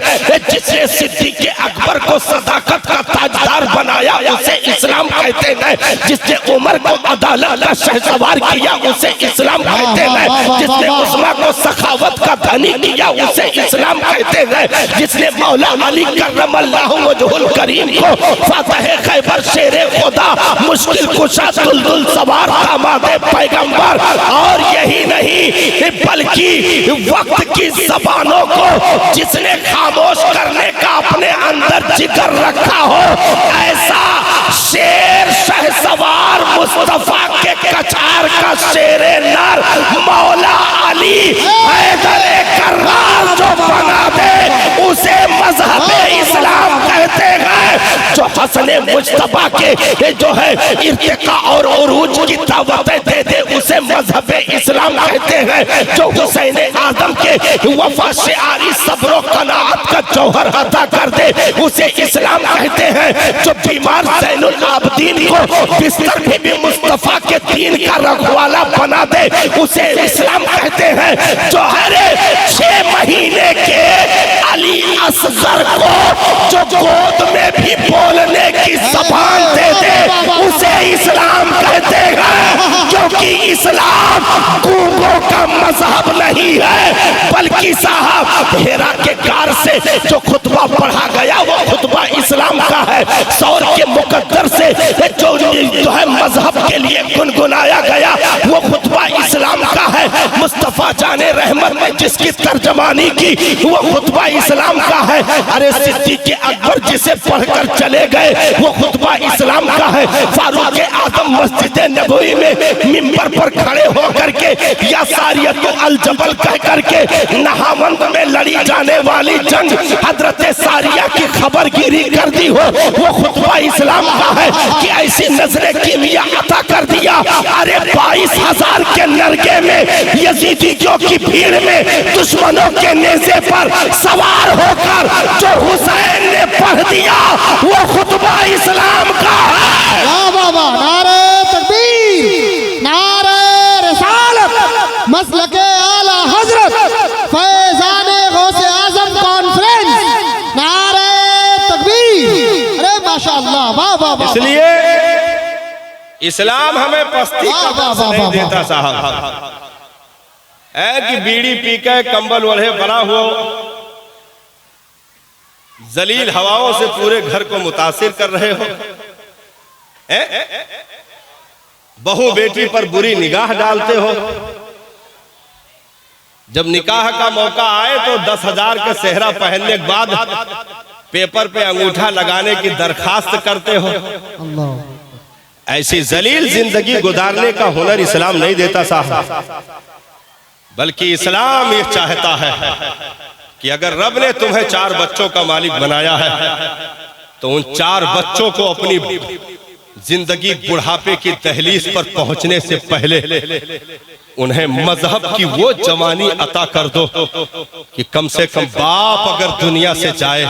जिसने सिद्दीक़ अकबर को सदाकत का ताजदार बनाया उसे इस्लाम कहते हैं, जिसने उमर को अदालत का शहसवार किया उसे इस्लाम कहते हैं, जिसने उस्मा को सखावत का धनी किया उसे इस्लाम कहते हैं, जिसने मौला अली कर्रमल्लाहु वजहुल करीम को फातह खैबर शेरे खुदा मुश्किल कुशा दुलदुल सवार दामादे पैगंबर, और यही नहीं बल्कि वक्त की जबानों को जिसने खामोश करने का अपने अंदर जिगर रखा हो, ऐसा शेर शहसवार मुस्तफा के कछार का शेरे नर मौला अली हैदर कर्रार जो बना दे उसे मजहब इस्लाम कहते हैं। जो हसने मुस्तफा के जो है इर्तिका और उरूज की दावतें दे दे उसे मजहब इस्लाम कहते हैं। जो हुसैन आदम के वफा शिआरी सब्र कनाअत का जौहर अता कर दे उसे इस्लाम कहते हैं। जो बीमार ज़ैनुल आबदीन को बिस्तर में भी मुस्तफा के दीन का रखवाला बना दे उसे इस्लाम कहते हैं। जो हर 6 महीने के अली असगर को जो गोद में भी बोलने की ज़बान दे दे उसे इस्लाम कहते हैं, क्योंकि इस्लाम गूंगों का मजहब नहीं है, बल्कि साहब हेरा के गार से जो खुतबा पढ़ा गया वो खुतबा इस्लाम का है। सौर के मुकद्दर से जो है मजहब के लिए गुनगुनाया गया वो खुतबा इस्लाम का है। मुस्तफा जाने रहमत ने जिसकी तर्जमानी की वो खुतबा इस्लाम का है। अरे सिद्दीक़ अकबर जिसे पढ़कर चले गए वो खुतबा इस्लाम का है। फारूक आजम मस्जिद नबवी में मिंबर पर खड़े होकर के या सारियत अल जबल कह करके नहावंद में लड़ी जाने वाली जंग हजरत सारिया की खबरगिरी कर दी हो, वो खुतबा इस्लाम का है कि ऐसी नजरे कीमिया अता कर दिया। अरे 22,000 के नरगे में यजीदियों की भीड़ में दुश्मनों के नेज़े पर सवार होकर जो हुसैन ने पढ़ दिया वो खुतबा इस्लाम का है। वाह वाह वाह, नारे तकबीर, नारे रिसालत, मसलके आला हजरत, फैजाने गौसे आजम कॉन्फ्रेंस, नारे तकबीर। अरे माशाअल्लाह, वाह वाह वाह। इसलिए इस्लाम हमें पस्ती का नहीं देता साहब, है कि बीड़ी पी के कंबल ओढ़े बना हुआ जलील हवाओं से पूरे घर को मुतासिर कर रहे हो, बहू बेटी पर बुरी निगाह डालते हो। जब निकाह का मौका आए तो 10,000 के सेहरा पहनने के बाद पेपर पे अंगूठा लगाने की दरखास्त करते हो। ऐसी जलील जिंदगी गुजारने का हुनर इस्लाम नहीं देता साहब, बल्कि इस्लाम ये चाहता है कि अगर रब ने तुम्हें 4 बच्चों का मालिक बनाया है तो उन 4 बच्चों को अपनी जिंदगी बुढ़ापे की दहलीज पर पहुंचने से पहले उन्हें मजहब की वो जवानी अता कर दो कि कम से कम बाप अगर दुनिया से जाए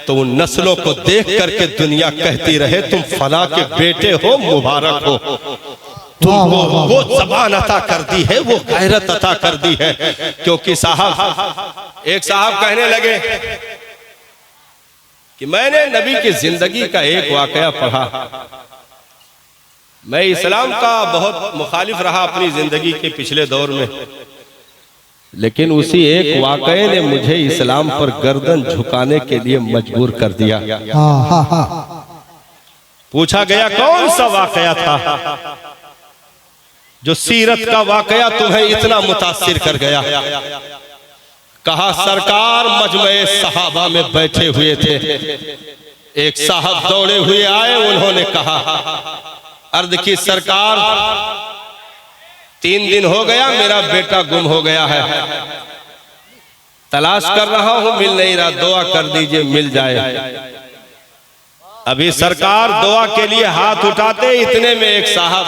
तो उन नस्लों को देख करके दुनिया कहती रहे तुम फला के बेटे हो, मुबारक हो। तुमको वो जबान अता कर दी है, वो गैरत अता कर दी है। क्योंकि साहब, एक साहब कहने लगे कि मैंने नबी की जिंदगी का एक वाकया पढ़ा। मैं इस्लाम का बहुत मुखालिफ रहा अपनी जिंदगी के पिछले दौर में, लेकिन उसी एक वाकये ने मुझे इस्लाम पर गर्दन झुकाने के लिए मजबूर कर दिया। पूछा गया कौन सा वाकया था जो सीरत का वाकया तुम्हें इतना मुतासिर कर गया? कहा सरकार मजमे सहाबा में बैठे हुए थे, एक साहब दौड़े हुए आए, उन्होंने कहा अर्ज की सरकार 3 दिन हो गया मेरा बेटा गुम हो गया है, तलाश कर रहा हूं मिल नहीं रहा, दुआ कर दीजिए मिल जाए। अभी सरकार दुआ के लिए हाथ उठाते इतने में एक साहब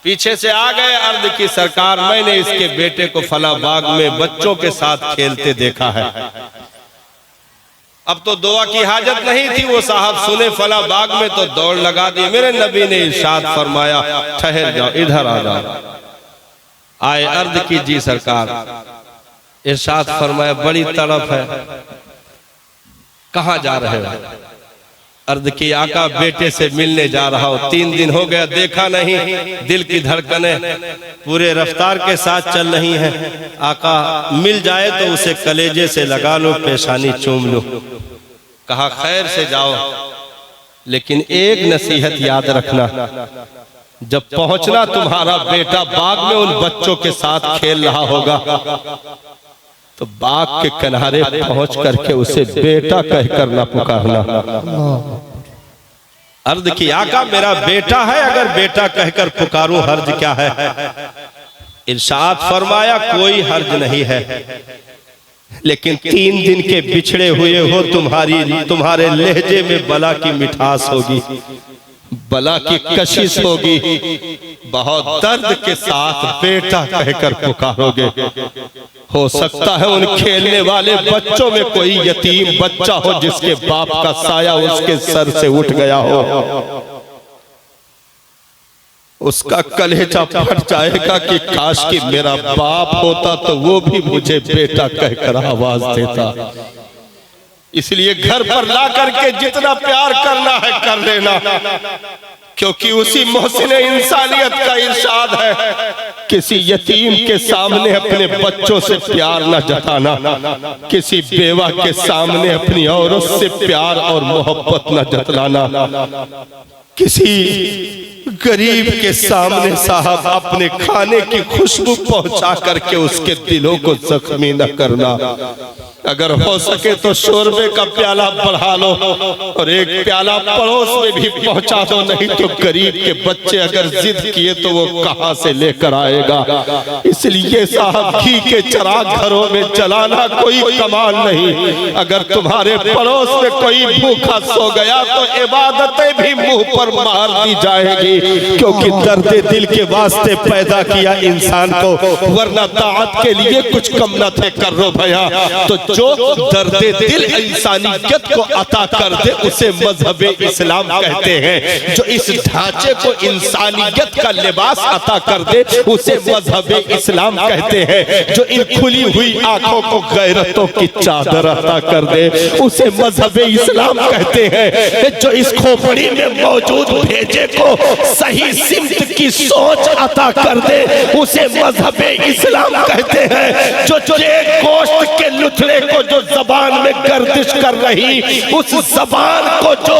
पीछे से आ गए, अर्ज की सरकार मैंने इसके बेटे को फला बाग में बच्चों के साथ खेलते देखा है। अब तो दुआ की हाजत नहीं थी, वो साहब सुने फला बाग में तो दौड़ लगा दी। मेरे नबी ने इरशाद फरमाया ठहर जाओ, इधर आ जाओ। आए, अर्ज की जी सरकार। इरशाद फरमाया बड़ी तड़प है, कहां जा रहे हो? अर्ज की आका बेटे से मिलने जा रहा हूं, 3 दिन हो गया देखा नहीं, दिल की धड़कनें पूरे रफ्तार के साथ चल रही हैं। आका मिल जाए तो उसे कलेजे से लगा लो, पेशानी चूम लो। कहा खैर से जाओ, लेकिन एक नसीहत याद रखना, जब पहुंचना तुम्हारा बेटा बाग में उन बच्चों के साथ खेल रहा होगा तो बाग के किनारे पहुंच करके उसे बेटा कहकर ना पुकारना। अर्ज की आका मेरा बेटा है, अगर बेटा कहकर पुकारूं हर्ज क्या है? इरशाद फरमाया कोई हर्ज नहीं है, लेकिन 3 दिन के बिछड़े हुए हो, तुम्हारे लहजे में बला की मिठास होगी, बला की कशिश होगी, बहुत दर्द के साथ बेटा कहकर पुकारोगे। हो सकता है उन खेलने वाले बच्चों में कोई यतीम बच्चा हो जिसके बाप का साया उसके सर से उठ गया हो, उसका कलेजा फट जाएगा कि काश कि मेरा बाप होता तो वो भी मुझे बेटा कहकर आवाज देता। इसलिए घर पर ला करके जितना प्यार करना है कर लेना, क्योंकि उसी मोहसिन इंसानियत का इरशाद है किसी यतीम के सामने अपने बच्चों से प्यार न जताना, किसी बेवा के सामने अपनी औरत से प्यार और मोहब्बत न जतलाना, किसी गरीब के सामने साहब अपने खाने की खुशबू पहुंचा करके उसके दिलों को जख्मी न करना। अगर हो सके तो शोरबे का प्याला बढ़ा लो और एक प्याला पड़ोस में भी पहुंचा दो, नहीं तो गरीब के बच्चे अगर जिद किए तो वो कहां से लेकर आएगा। इसलिए साहब घी के चिराग घरों में जलाना कोई कमाल नहीं। अगर तुम्हारे पड़ोस में कोई भूखा सो गया तो इबादतें भी मुंह पर मार दी जाएगी, क्योंकि दर्द दिल के वास्ते पैदा किया इंसान को, वरना ताअत के लिए कुछ कम न थे कर रो भैया। तो जो दर्द दिल इंसानियत को अता कर दे उसे मजहब इस्लाम कहते हैं। जो इस ढांचे को इंसानियत का लिबास अता कर दे उसे मजहब इस्लाम कहते हैं। जो इन खुली हुई आंखों को गैरतों की चादर अता कर दे उसे मजहब इस्लाम कहते हैं। जो इस खोपड़ी में मौजूद भेजे को सही सिमत की सोच अता कर दे उसे मजहब इस्लाम कहते हैं। जो गोश्त के लुथड़े को जो जबान में गर्दिश कर रही उस जबान को जो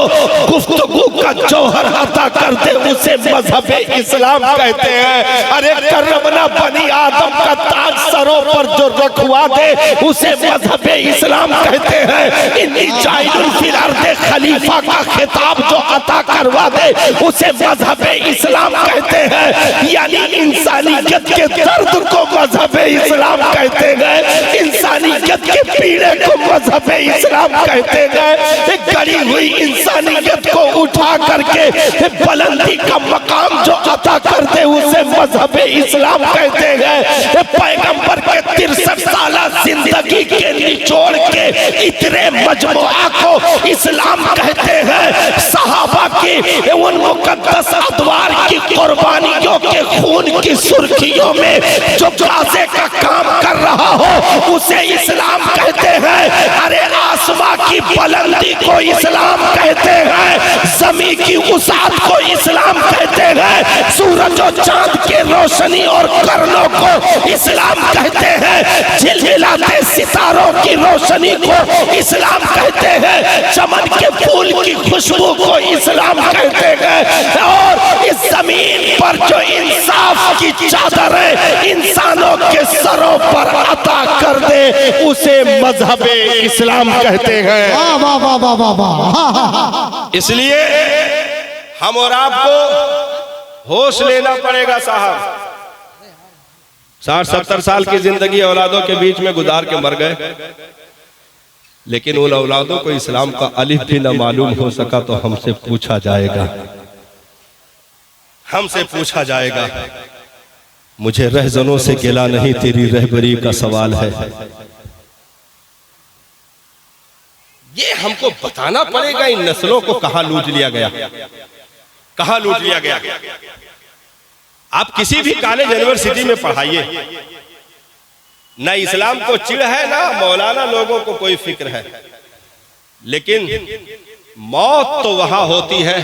गुफ्तगू का जौहर अता कर दे उसे मजहब इस्लाम कहते हैं। अरे करमना बनी आदम का ताज सरों पर जो रखवा दे उसे मजहब इस्लाम कहते हैं। इन्नी जाइलुल फिल अर्दे खलीफा का खिताब जो अता करवा दे उसे मजहब इस्लाम कहते हैं। यानी इंसानियत के दर्द को मजहब इस्लाम कहते हैं, इंसानियत के पीड़े को मजहब इस्लाम कहते हैं। एक गड़ी हुई इंसानियत को उठा करके बुलंदी का मकाम जो अता कर दे उसे मजहब इस्लाम कहते हैं। पैगंबर के 63 साल जिंदगी के निचोड़ के इतने मजमुआ को इस्लाम कहते हैं। सहाबा की उन मुकद्दस अदवार की कुर्बानियों के खून की सुर्खियों में जो गाज़े का काम कर रहा हो उसे इस्लाम कहते हैं। अरे आसमां की बुलंदी को इस्लाम कहते हैं, ज़मीन की वसाअत को इस्लाम कहते हैं, सूरज और चांद के रोशनी और करनों को इस्लाम कहते हैं, झिलमिलाते सितारों की रोशनी को इस्लाम कहते हैं, चमन के फूल की खुशबू को इस्लाम कहते हैं। और इस जमीन पर जो इंसाफ की चादर है इंसानों के सरों पर अता कर दे उसे मजहब इस्लाम कहते हैं। वाह वाह वाह वाह वाह। इसलिए हम और आपको होश लेना पड़ेगा साहब। 60-70 साल की जिंदगी औलादों के बीच में गुजार के मर गए, लेकिन उन औलादों को इस्लाम का अलिफ भी न मालूम हो सका तो हमसे पूछा जाएगा, हमसे पूछा जाएगा। मुझे रहजनों से गिला नहीं, तेरी रहबरी का सवाल है। ये हमको बताना पड़ेगा इन नस्लों को कहां लूट लिया गया, कहां लूट लिया गया। आप किसी भी कॉलेज यूनिवर्सिटी में पढ़ाइए, ना इस्लाम को चिढ़ है ना मौलाना लोगों को कोई फिक्र है, लेकिन मौत तो वहां होती है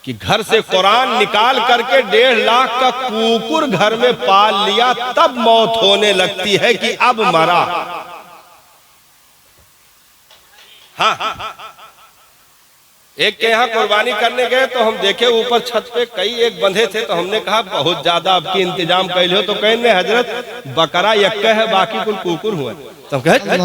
कि घर से कुरान निकाल करके 1.5 लाख का कुकुर घर में पाल लिया, तब मौत होने लगती है कि अब मरा। हाँ, एक के यहाँ कुर्बानी करने गए तो हम देखे ऊपर छत पे कई एक बंधे थे, तो हमने कहा बहुत ज्यादा आपकी इंतजाम कर लो, तो कहने हजरत बकरा यक्का है बाकी कुल कुकुर हुआ। तो कहने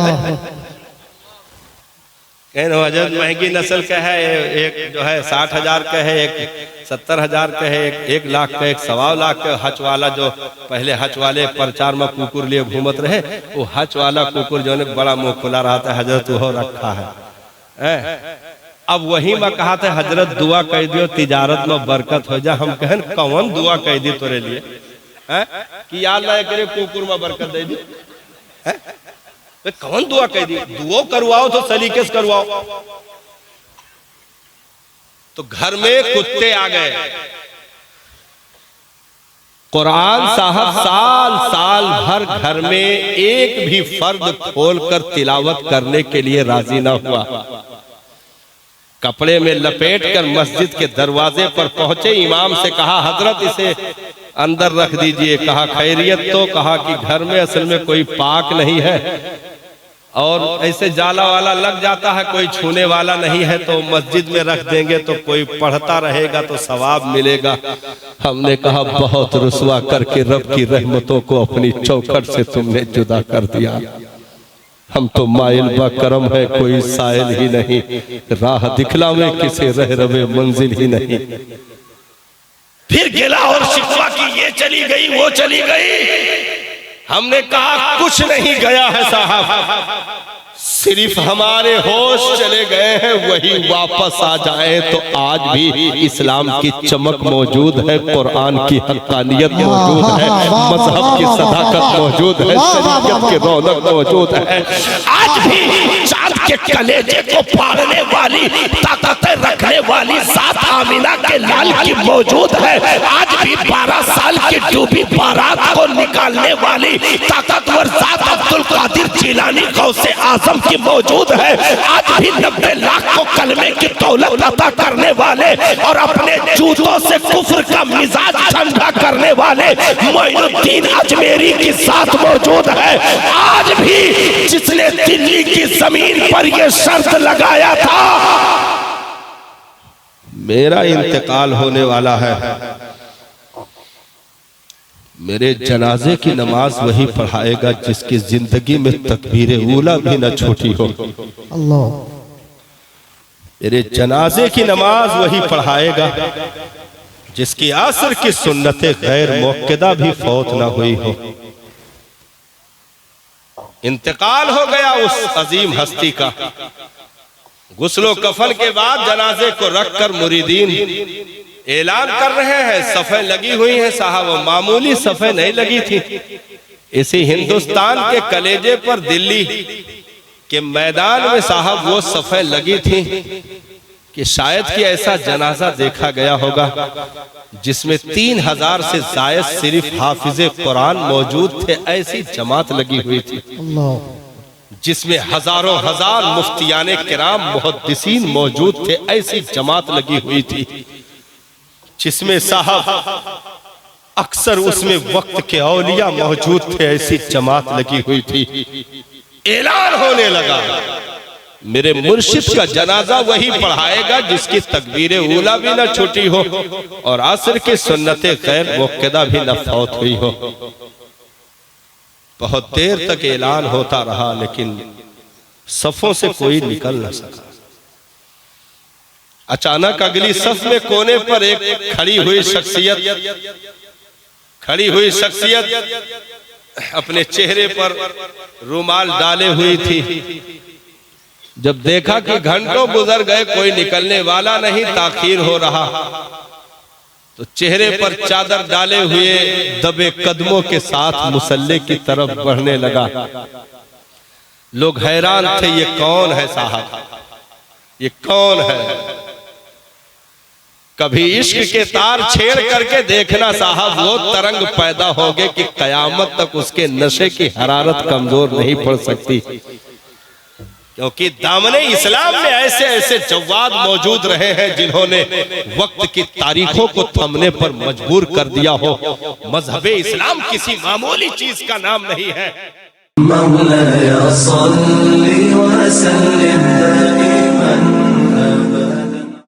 हजरत महंगी नस्ल का है, एक जो है 60,000 का है, एक 70,000 का है, एक 1 लाख का, एक 1.25 लाख का। हच वाला जो पहले हच वाले प्रचार में कुकुर लिए घूमत रहे, वो हच वाला कुकुर जो है बड़ा मुंह खुला रहा था, हजरत वो रखा है। अब वही में कहा था हजरत दुआ कह दियो तिजारत में बरकत हो जा। हम कहन कौन दुआ कह दी तोरे लिए कि याद लाए करे कुकुर में बरकत दे दी, कौन दुआ कह दी? दुआ करवाओ तो सलीके से करवाओ। तो घर में कुत्ते आ गए, कुरान साहब साल साल भर घर में एक भी फर्द खोलकर तिलावत करने के लिए राजी ना हुआ। कपड़े में लपेट कर मस्जिद के दरवाजे पर पहुंचे, इमाम से कहा हजरत इसे अंदर रख दीजिए। कहा खैरियत? तो कहा कि घर में असल में कोई पाक नहीं है और ऐसे जाला वाला लग जाता है, कोई छूने वाला नहीं है, तो मस्जिद में रख देंगे तो कोई पढ़ता रहेगा तो सवाब मिलेगा। हमने कहा बहुत रुसवा करके रब की रहमतों को अपनी चौखट से तुमने जुदा कर दिया। हम तो माइल बा करम है कोई साइल ही नहीं, राह दिखलावे किसे रह रवे मंजिल ही नहीं। फिर गिला और शिकवा की ये चली गई वो चली गई। हमने कहा कुछ नहीं गया है साहब, सिर्फ हमारे होश चले गए हैं, वही वापस आ जाए तो आज भी इस्लाम की चमक मौजूद है, कुरान की हक्कानियत मौजूद है, मजहब की सदाकत मौजूद है, शरीयत की रौनक मौजूद है। आज भी चांद के कलेजे को फाड़ने वाली ताकत रखने वाली जात आमिना के लाल की मौजूद है। आज भी 12 साल की डूबी बारात को निकालने वाली ताकतवर जात अब्दुल कादिर जिलानी गौसे आजम की मौजूद है। आज भी 90 लाख को कलमे की दौलत अता करने वाले और अपने जूतों से कुफ्र का मिजाज ठंडा करने वाले मोइनुद्दीन अजमेरी की साथ मौजूद है। आज भी जिसने दिल्ली की जमीन पर यह शर्त लगाया था मेरा इंतकाल होने वाला है, मेरे जनाजे की नमाज वही पढ़ाएगा जिसकी जिंदगी में तकबीर ऊला भी न छूटी हो। अल्लाह। मेरे जनाजे की नमाज वही पढ़ाएगा जिसकी आसर की सुन्नतें गैर मौक़िदा भी फौत न हुई हो। इंतकाल हो गया उस अजीम हस्ती का। गुस्लो कफन के बाद जनाजे को रखकर मुरीदीन ऐलान कर रहे हैं, सफ़े लगी हुई हैं साहब, मामूली सफ़े नहीं लगी थी। इसी हिंदुस्तान के कलेजे पर दिल्ली के मैदान में साहब वो सफ़े लगी थी कि शायद कि ऐसा जनाजा देखा गया होगा जिसमें 3000 से जायद सिर्फ हाफिजे कुरान मौजूद थे। ऐसी जमात लगी हुई थी जिसमें हजारों हजार मुफ्तियाने किराम मुहद्दिसीन मौजूद थे। ऐसी जमात लगी हुई थी जिसमें साहब अक्सर उसमें वक्त के औलिया मौजूद थे। ऐसी जमात लगी हुई थी। ऐलान होने लगा मेरे मुर्शिद का जनाजा वही पढ़ाएगा जिसकी तकबीर ऊला भी न छूटी हो और आसर की सुन्नतें गैर मुक़्क़दा भी न फौत हुई हो। बहुत देर तक ऐलान होता रहा लेकिन सफों से कोई निकल न सका। अचानक अगली सफ में कोने पर एक खड़ी हुई शख्सियत अपने चेहरे पर रुमाल डाले हुई थी। जब देखा कि घंटों गुजर गए कोई निकलने वाला नहीं, ताखीर हो रहा, तो चेहरे पर चादर डाले हुए दबे कदमों के साथ मुसल्ले की तरफ बढ़ने लगा। लोग हैरान थे, ये कौन है साहब, ये कौन है। कभी इश्क के तार छेड़ करके देखना साहब, वो तरंग पैदा होगे कि कयामत तक उसके नशे की हरारत कमजोर नहीं पड़ सकती, क्योंकि दामने इस्लाम में ऐसे ऐसे जवाद मौजूद रहे हैं जिन्होंने वक्त की तारीखों को थमने पर मजबूर कर दिया हो। मजहबे इस्लाम किसी मामूली चीज का नाम नहीं है।